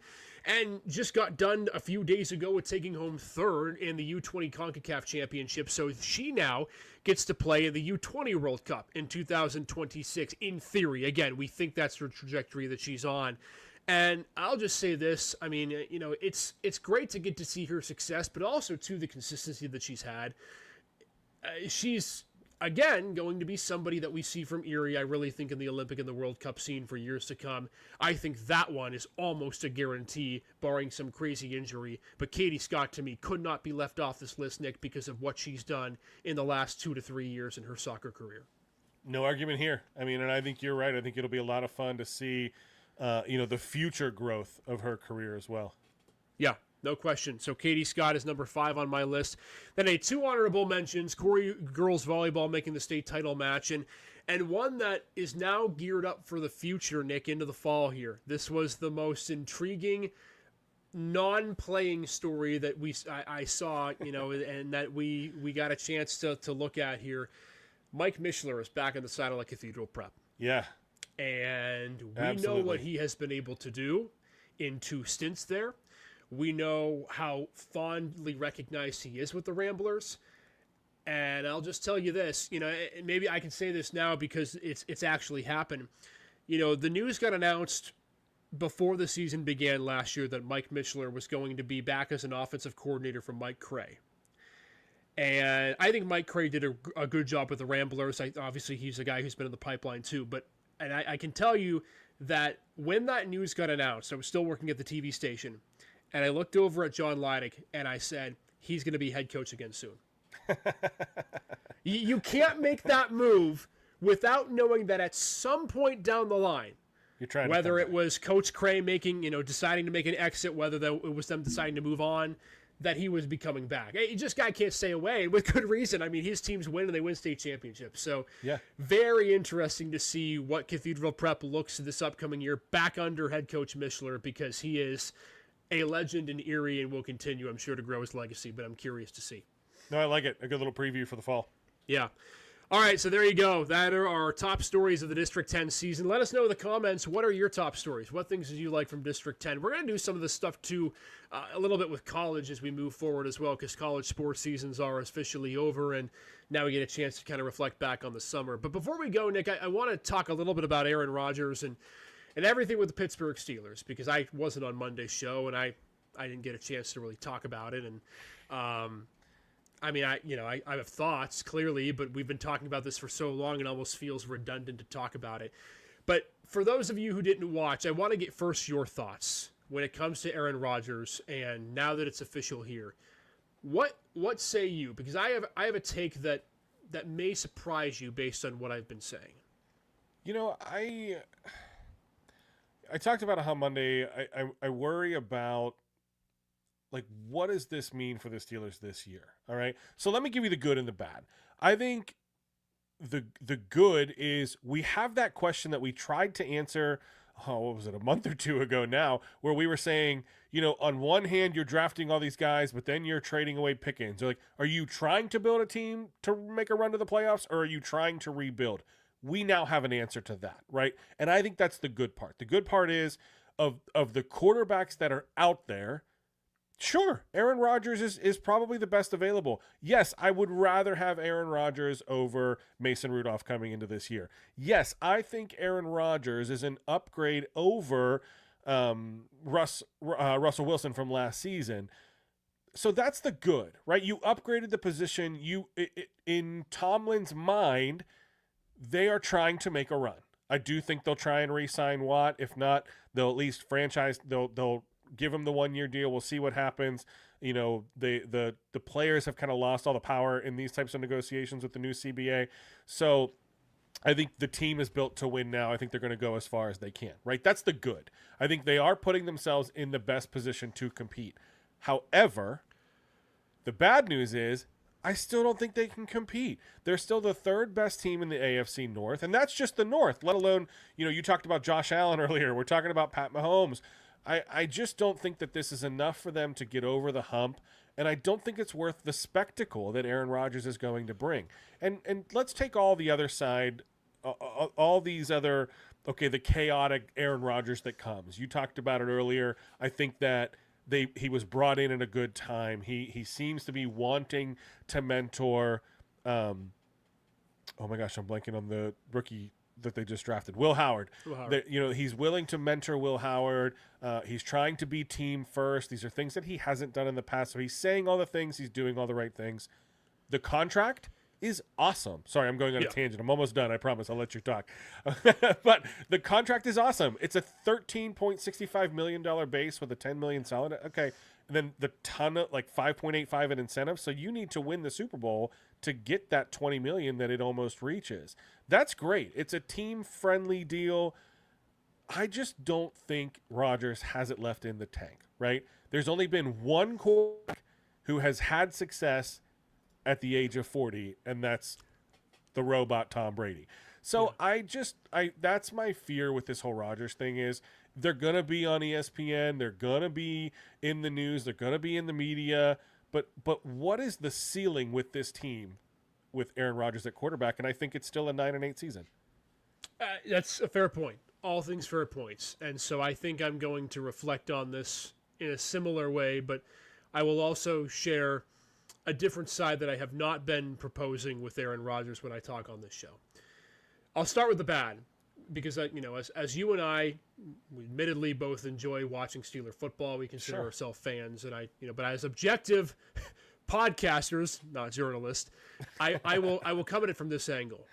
and just got done a few days ago with taking home 3rd in the U20 CONCACAF Championship. So she now gets to play in the U20 World Cup in 2026, in theory. Again, we think that's the trajectory that she's on. And I'll just say this, I mean, it's great to get to see her success, but also to the consistency that she's had. She's again, going to be somebody that we see from Erie, I really think, in the Olympic and the World Cup scene for years to come. I think that one is almost a guarantee, barring some crazy injury. But Katie Scott, to me, could not be left off this list, Nick, because of what she's done in the last 2 to 3 years in her soccer career. No argument here. I mean, and I think you're right. I think it'll be a lot of fun to see, the future growth of her career as well. Yeah. No question. So Katie Scott is number 5 on my list. Then 2 honorable mentions, Corey girls volleyball making the state title match, and one that is now geared up for the future, Nick, into the fall here. This was the most intriguing non-playing story that I saw, and that we got a chance to look at here. Mike Mishler is back on the saddle at Cathedral Prep. Yeah. And we Absolutely. know what he has been able to do in 2 stints there. We know how fondly recognized he is with the Ramblers. And I'll just tell you this, maybe I can say this now because it's actually happened. The news got announced before the season began last year that Mike Mishler was going to be back as an offensive coordinator for Mike Cray. And I think Mike Cray did a good job with the Ramblers. Obviously, he's a guy who's been in the pipeline too. But I can tell you that when that news got announced, I was still working at the TV station. And I looked over at John Leidick, and I said, he's going to be head coach again soon. You can't make that move without knowing that at some point down the line, whether it was Coach Cray deciding to make an exit, whether it was them deciding to move on, that he was becoming back. Guy can't stay away, with good reason. I mean, his teams win, and they win state championships. So yeah, very interesting to see what Cathedral Prep looks this upcoming year back under head coach Mishler, because he is a legend in Erie and will continue, I'm sure, to grow his legacy, but I'm curious to see. No, I like it. A good little preview for the fall. Yeah. All right, so there you go. That are our top stories of the District 10 season. Let us know in the comments, what are your top stories? What things did you like from District 10? We're going to do some of this stuff, too, a little bit with college as we move forward as well, because college sports seasons are officially over, and now we get a chance to kind of reflect back on the summer. But before we go, Nick, I want to talk a little bit about Aaron Rodgers and everything with the Pittsburgh Steelers, because I wasn't on Monday's show, and I didn't get a chance to really talk about it, and I mean, I have thoughts, clearly, but we've been talking about this for so long, it almost feels redundant to talk about it. But for those of you who didn't watch, I want to get first your thoughts when it comes to Aaron Rodgers, and now that it's official here. What say you? Because I have a take that may surprise you based on what I've been saying. You know, I talked about it on Monday. I worry about, like, what does this mean for the Steelers this year? All right. So let me give you the good and the bad. I think the good is we have that question that we tried to answer, what was it, a month or two ago now, where we were saying, you know, on one hand, you're drafting all these guys, but then you're trading away pick-ins. Like, are you trying to build a team to make a run to the playoffs, or are you trying to rebuild? We now have an answer to that, right? And I think that's the good part. The good part is of the quarterbacks that are out there, sure, Aaron Rodgers is probably the best available. Yes, I would rather have Aaron Rodgers over Mason Rudolph coming into this year. Yes, I think Aaron Rodgers is an upgrade over Russell Wilson from last season. So that's the good, right? You upgraded the position. In Tomlin's mind, they are trying to make a run. I do think they'll try and re-sign Watt. If not, they'll at least franchise. They'll give him the 1-year deal. We'll see what happens. You know, the players have kind of lost all the power in these types of negotiations with the new CBA. So I think the team is built to win now. I think they're going to go as far as they can, right? That's the good. I think they are putting themselves in the best position to compete. However, the bad news is I still don't think they can compete. They're still the third best team in the AFC North, and that's just the North, let alone, you know, you talked about Josh Allen earlier. We're talking about Pat Mahomes. I just don't think that this is enough for them to get over the hump, and I don't think it's worth the spectacle that Aaron Rodgers is going to bring. And let's take all the other side, all these other, the chaotic Aaron Rodgers that comes. You talked about it earlier. I think that he was brought in at a good time. He seems to be wanting to mentor. Oh my gosh, I'm blanking on the rookie that they just drafted, Will Howard. That, you know, he's willing to mentor Will Howard. He's trying to be team first. These are things that he hasn't done in the past. So he's saying all the things. He's doing all the right things. The contract is awesome. Sorry, I'm going on a tangent. I'm almost done. I promise. I'll let you talk. But the contract is awesome. It's a $13.65 million base with a $10 million salary. Okay. And then the ton of like 5.85 in incentives. So you need to win the Super Bowl to get that 20 million that it almost reaches. That's great. It's a team-friendly deal. I just don't think Rodgers has it left in the tank, right? There's only been one quarterback who has had success at the age of 40, and that's the robot Tom Brady. So that's my fear with this whole Rodgers thing is they're going to be on ESPN. They're going to be in the news. They're going to be in the media. But what is the ceiling with this team with Aaron Rodgers at quarterback? And I think it's still a 9-8 season. That's a fair point. All things fair points. And so I think I'm going to reflect on this in a similar way, but I will also share a different side that I have not been proposing with Aaron Rodgers when I talk on this show. I'll start with the bad, because as you and I, we admittedly both enjoy watching Steeler football. We consider ourselves fans, and but as objective podcasters, not journalists, I will come at it from this angle.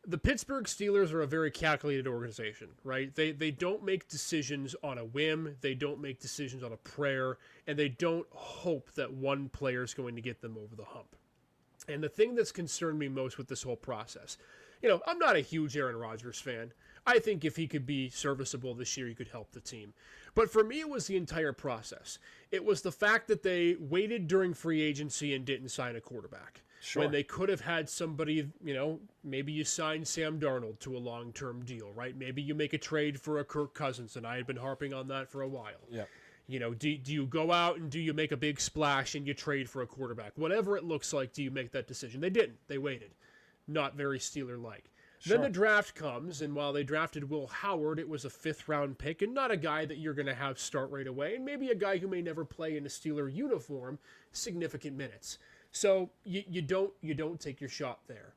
The Pittsburgh Steelers are a very calculated organization, right? They don't make decisions on a whim. They don't make decisions on a prayer, and they don't hope that one player is going to get them over the hump. And the thing that's concerned me most with this whole process, I'm not a huge Aaron Rodgers fan. I think if he could be serviceable this year, he could help the team. But for me, it was the entire process. It was the fact that they waited during free agency and didn't sign a quarterback. Sure. When they could have had somebody, maybe you sign Sam Darnold to a long-term deal, right? Maybe you make a trade for a Kirk Cousins, and I had been harping on that for a while. Yeah. You know, do you go out and do you make a big splash and you trade for a quarterback? Whatever it looks like, do you make that decision? They didn't. They waited. Not very Steeler-like. Sure. Then the draft comes, and while they drafted Will Howard, it was a 5th-round pick, and not a guy that you're going to have start right away, and maybe a guy who may never play in a Steeler uniform significant minutes. So you don't take your shot there.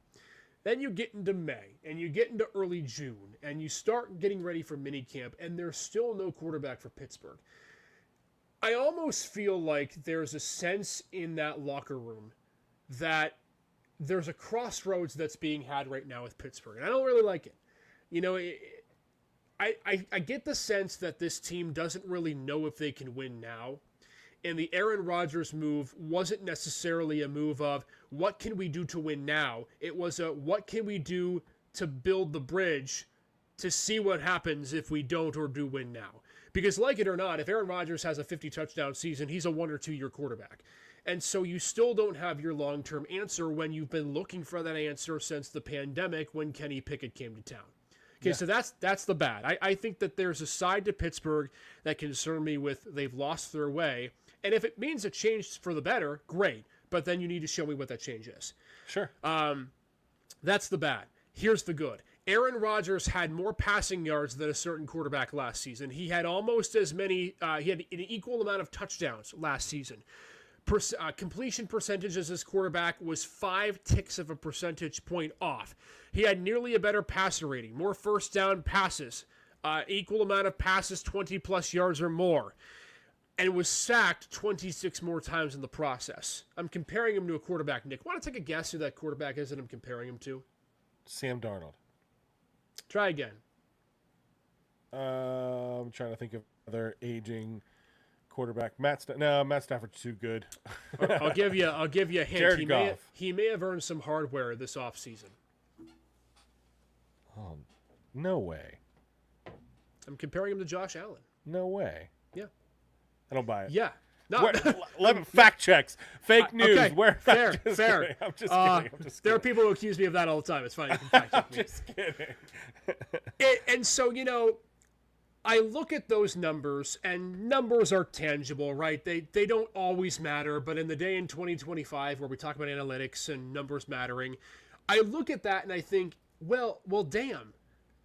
Then you get into May, and you get into early June, and you start getting ready for minicamp, and there's still no quarterback for Pittsburgh. I almost feel like there's a sense in that locker room that there's a crossroads that's being had right now with Pittsburgh, and I don't really like it. You know, I get the sense that this team doesn't really know if they can win now, and the Aaron Rodgers move wasn't necessarily a move of what can we do to win now. It was a what can we do to build the bridge to see what happens if we don't or do win now. Because like it or not, if Aaron Rodgers has a 50-touchdown season, he's a 1 or 2 year quarterback. And so you still don't have your long-term answer when you've been looking for that answer since the pandemic when Kenny Pickett came to town. Okay, so that's the bad. I think that there's a side to Pittsburgh that concern me with they've lost their way. And if it means a change for the better, great. But then you need to show me what that change is. Sure. That's the bad. Here's the good. Aaron Rodgers had more passing yards than a certain quarterback last season. He had almost as many, he had an equal amount of touchdowns last season. Completion percentage as his quarterback was 5 ticks of a percentage point off. He had nearly a better passer rating, more first down passes, equal amount of passes, 20-plus yards or more, and was sacked 26 more times in the process. I'm comparing him to a quarterback. Nick, want to take a guess who that quarterback is that I'm comparing him to? Sam Darnold. Try again. I'm trying to think of other aging quarterback. Matt Stafford's too good. I'll give you a hint. Jared Goff. He may have earned some hardware this offseason. Oh, no way. I'm comparing him to Josh Allen. No way. Yeah. I don't buy it. Yeah. No. Fact checks. Fake news. Okay. Where? Fair. Kidding. I'm just kidding. There are people who accuse me of that all the time. It's fine. You can fact check me. Just kidding. And so, you know, I look at those numbers, and numbers are tangible, right? They don't always matter, but in the day in 2025 where we talk about analytics and numbers mattering, I look at that and I think, well, damn.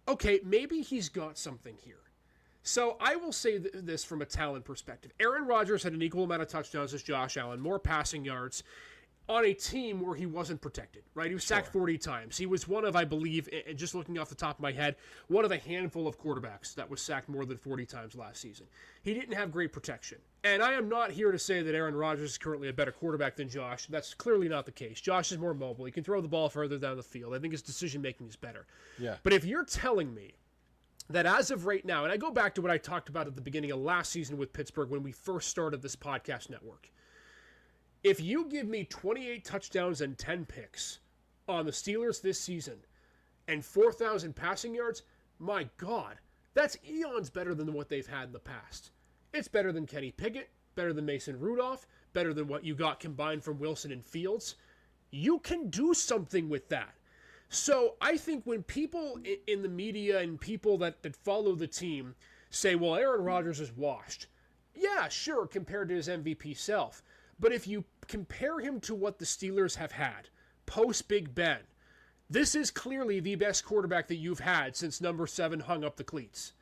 Okay, maybe he's got something here. So I will say this from a talent perspective. Aaron Rodgers had an equal amount of touchdowns as Josh Allen, more passing yards on a team where he wasn't protected, right? He was sacked 40 times. He was one of, I believe, and just looking off the top of my head, one of a handful of quarterbacks that was sacked more than 40 times last season. He didn't have great protection. And I am not here to say that Aaron Rodgers is currently a better quarterback than Josh. That's clearly not the case. Josh is more mobile. He can throw the ball further down the field. I think his decision-making is better. Yeah. But if you're telling me that as of right now, and I go back to what I talked about at the beginning of last season with Pittsburgh when we first started this podcast network, if you give me 28 touchdowns and 10 picks on the Steelers this season and 4,000 passing yards, my God, that's eons better than what they've had in the past. It's better than Kenny Pickett, better than Mason Rudolph, better than what you got combined from Wilson and Fields. You can do something with that. So I think when people in the media and people that follow the team say, well, Aaron Rodgers is washed. Yeah, sure, compared to his MVP self. But if you compare him to what the Steelers have had post Big Ben, this is clearly the best quarterback that you've had since number 7 hung up the cleats.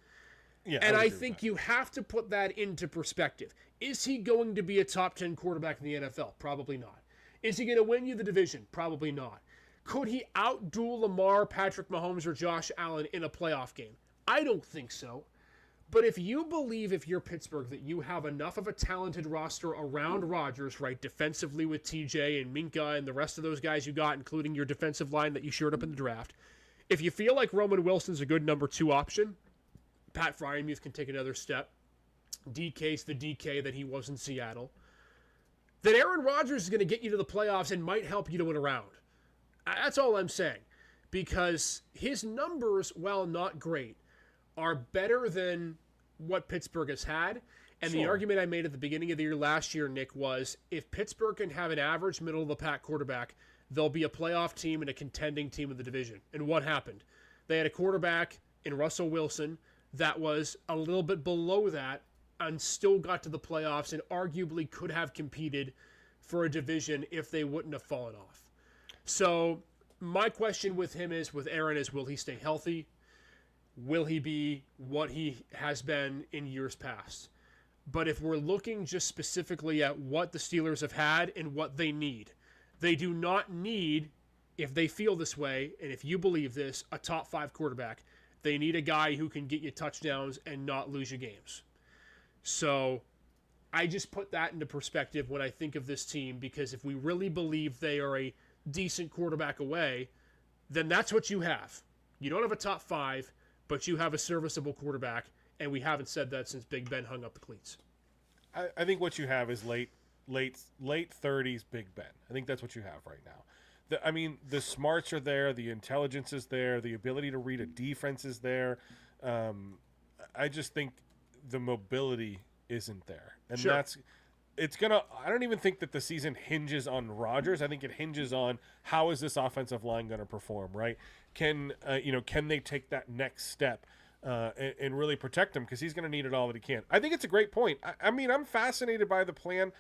Yeah, and I think you have to put that into perspective. Is he going to be a top 10 quarterback in the NFL? Probably not. Is he going to win you the division? Probably not. Could he outduel Lamar, Patrick Mahomes, or Josh Allen in a playoff game? I don't think so. But if you believe, if you're Pittsburgh, that you have enough of a talented roster around Rodgers, right, defensively with TJ and Minka and the rest of those guys you got, including your defensive line that you shored up in the draft, if you feel like Roman Wilson's a good number 2 option, Pat Freiermuth can take another step, DK's the DK that he was in Seattle, then Aaron Rodgers is going to get you to the playoffs and might help you to win a round. That's all I'm saying. Because his numbers, while not great, are better than what Pittsburgh has had. And the argument I made at the beginning of the year last year, Nick, was if Pittsburgh can have an average middle-of-the-pack quarterback, they'll be a playoff team and a contending team of the division. And what happened? They had a quarterback in Russell Wilson that was a little bit below that and still got to the playoffs and arguably could have competed for a division if they wouldn't have fallen off. So my question with Aaron is, will he stay healthy? Will he be what he has been in years past? But if we're looking just specifically at what the Steelers have had and what they need, they do not need, if they feel this way, and if you believe this, a top 5 quarterback. They need a guy who can get you touchdowns and not lose you games. So I just put that into perspective when I think of this team, because if we really believe they are a decent quarterback away, then that's what you have. You don't have a top 5, but you have a serviceable quarterback, and we haven't said that since Big Ben hung up the cleats. I think what you have is late 30s Big Ben. I think that's what you have right now. The smarts are there, the intelligence is there, the ability to read a defense is there. I just think the mobility isn't there, and sure. I don't even think that the season hinges on Rodgers. I think it hinges on how is this offensive line going to perform, right? Can they take that next step and really protect him, because he's going to need it all that he can. I think it's a great point. I'm fascinated by the plan.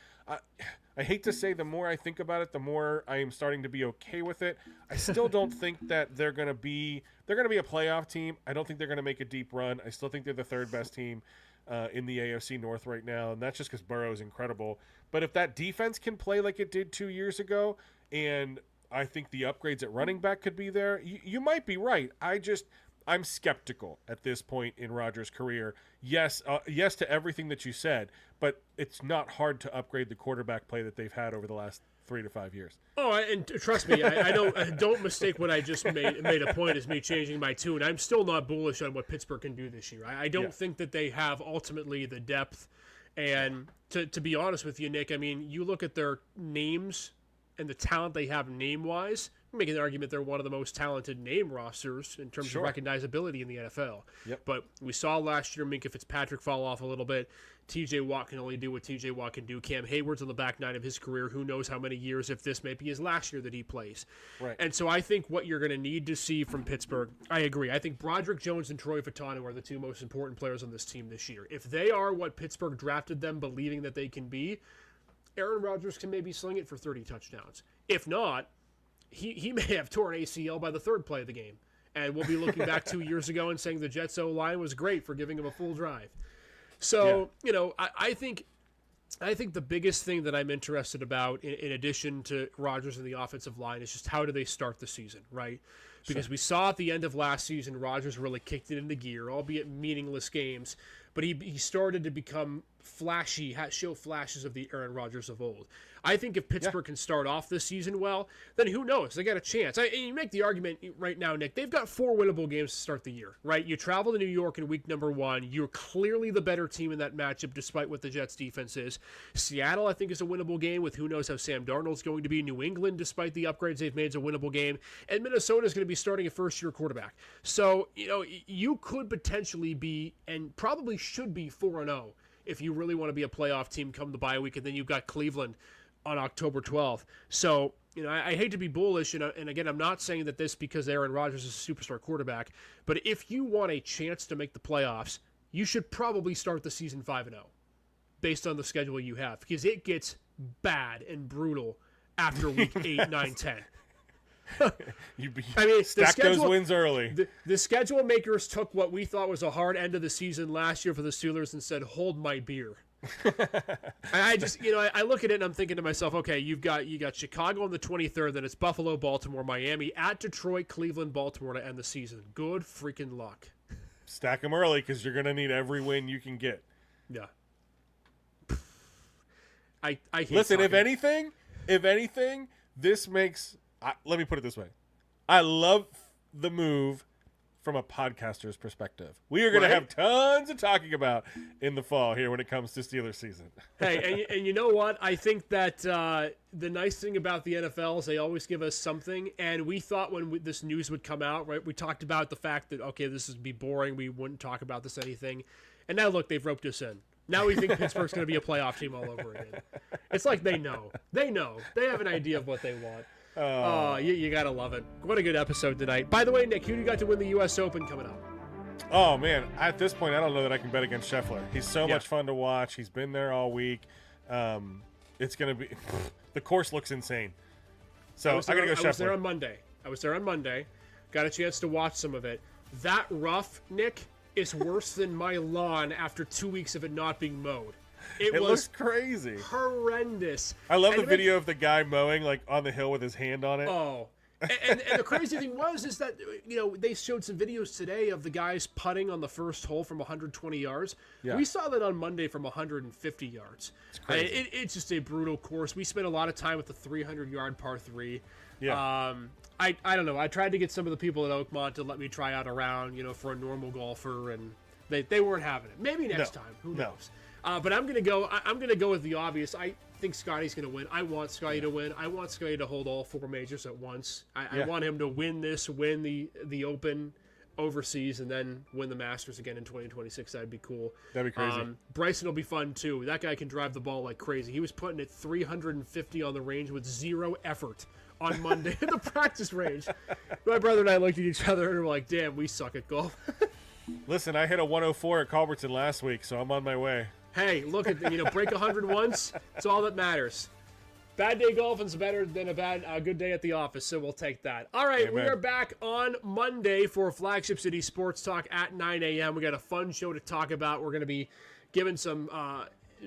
I hate to say, the more I think about it, the more I am starting to be okay with it. I still don't think that they're going to be a playoff team. I don't think they're going to make a deep run. I still think they're the third best team in the AFC North right now, and that's just because Burrow is incredible. But if that defense can play like it did 2 years ago, and I think the upgrades at running back could be there, you might be right. I'm skeptical at this point in Rodgers' career. Yes to everything that you said, but it's not hard to upgrade the quarterback play that they've had over the last 3 to 5 years. Oh, and trust me, I don't mistake what I just made a point as me changing my tune. I'm still not bullish on what Pittsburgh can do this year. I don't think that they have ultimately the depth. And to be honest with you, Nick, you look at their names and the talent they have name-wise, making the argument they're one of the most talented name rosters in terms of recognizability in the NFL. Yep. But we saw last year Minkah Fitzpatrick fall off a little bit. TJ Watt can only do what TJ Watt can do. Cam Hayward's on the back nine of his career. Who knows how many years, if this may be his last year that he plays. Right. And so I think what you're going to need to see from Pittsburgh, I agree. I think Broderick Jones and Troy Fautanu are the two most important players on this team this year. If they are what Pittsburgh drafted them believing that they can be, Aaron Rodgers can maybe sling it for 30 touchdowns. If not, he may have torn ACL by the third play of the game. And we'll be looking back 2 years ago and saying the Jets O-line was great for giving him a full drive. So, I think the biggest thing that I'm interested about, in addition to Rodgers and the offensive line, is just how do they start the season, right? Because we saw at the end of last season, Rodgers really kicked it into gear, albeit meaningless games. But he started to become flashy, show flashes of the Aaron Rodgers of old. I think if Pittsburgh can start off this season well, then who knows? They got a chance. And you make the argument right now, Nick, they've got 4 winnable games to start the year, right? You travel to New York in week number 1. You're clearly the better team in that matchup, despite what the Jets' defense is. Seattle, I think, is a winnable game with who knows how Sam Darnold's going to be. New England, despite the upgrades they've made, is a winnable game. And Minnesota is going to be starting a first-year quarterback. So, you could potentially be, and probably should be, 4-0 if you really want to be a playoff team come the bye week. And then you've got Cleveland on October 12th. So, I hate to be bullish, and again, I'm not saying that this because Aaron Rodgers is a superstar quarterback, but if you want a chance to make the playoffs, you should probably start the season 5-0 based on the schedule you have, because it gets bad and brutal after week 8, 9, 10. Stack those wins early. The schedule makers took what we thought was a hard end of the season last year for the Steelers and said, hold my beer. I just, I look at it and I'm thinking to myself, okay, you got Chicago on the 23rd, then it's Buffalo, Baltimore, Miami, at Detroit, Cleveland, Baltimore to end the season. Good freaking luck. Stack them early because you're going to need every win you can get. Yeah. I hate Listen, talking. if anything, this makes, let me put it this way. I love the move from a podcaster's perspective. We are going to have tons of talking about in the fall here when it comes to Steelers season. Hey, and you know what? I think that the nice thing about the NFL is they always give us something. And we thought when this news would come out, right, we talked about the fact that, okay, this would be boring. We wouldn't talk about this anything. And now, look, they've roped us in. Now we think Pittsburgh's going to be a playoff team all over again. It's like they know. They know. They have an idea of what they want. Oh, you got to love it. What a good episode tonight. By the way, Nick, who you got to win the U.S. Open coming up? Oh, man. At this point, I don't know that I can bet against Scheffler. He's so much fun to watch. He's been there all week. It's going to be – the course looks insane. So I got to go Scheffler. I was there on Monday. Got a chance to watch some of it. That rough, Nick, is worse than my lawn after 2 weeks of it not being mowed. It was looks crazy. Horrendous. I love the video of the guy mowing like on the hill with his hand on it. Oh. And the crazy thing is that, they showed some videos today of the guys putting on the first hole from 120 yards. Yeah. We saw that on Monday from 150 yards. It's crazy. It's just a brutal course. We spent a lot of time with the 300-yard par 3. Yeah. I don't know. I tried to get some of the people at Oakmont to let me try out a round, for a normal golfer, and they weren't having it. Maybe next time. Who knows? But I'm gonna go with the obvious. I think Scotty's gonna win. I want Scotty to win. I want Scotty to hold all 4 majors at once. I want him to win the Open overseas, and then win the Masters again in 2026. That'd be cool. That'd be crazy. Bryson will be fun too. That guy can drive the ball like crazy. He was putting it 350 on the range with zero effort on Monday in the practice range. My brother and I looked at each other and were like, "Damn, we suck at golf." Listen, I hit a 104 at Culbertson last week, so I'm on my way. Hey, look at break 100 once. It's all that matters. Bad day golfing's better than a good day at the office, so we'll take that. All right, Amen. We are back on Monday for Flagship City Sports Talk at 9 a.m. We got a fun show to talk about. We're going to be giving some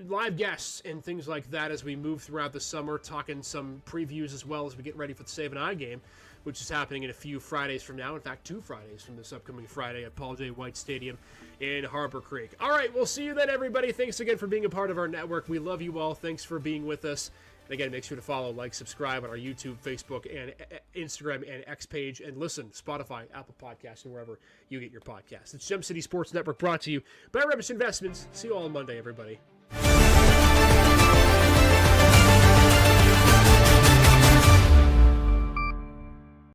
live guests and things like that as we move throughout the summer, talking some previews as well as we get ready for the Save an Eye game, which is happening in a few Fridays from now. In fact, 2 Fridays from this upcoming Friday at Paul J. White Stadium in Harbor Creek. All right, we'll see you then, everybody. Thanks again for being a part of our network. We love you all. Thanks for being with us. And again, make sure to follow, like, subscribe on our YouTube, Facebook, and Instagram and X page. And listen, Spotify, Apple Podcasts, and wherever you get your podcasts. It's Gem City Sports Network, brought to you by Rebish Investments. See you all on Monday, everybody.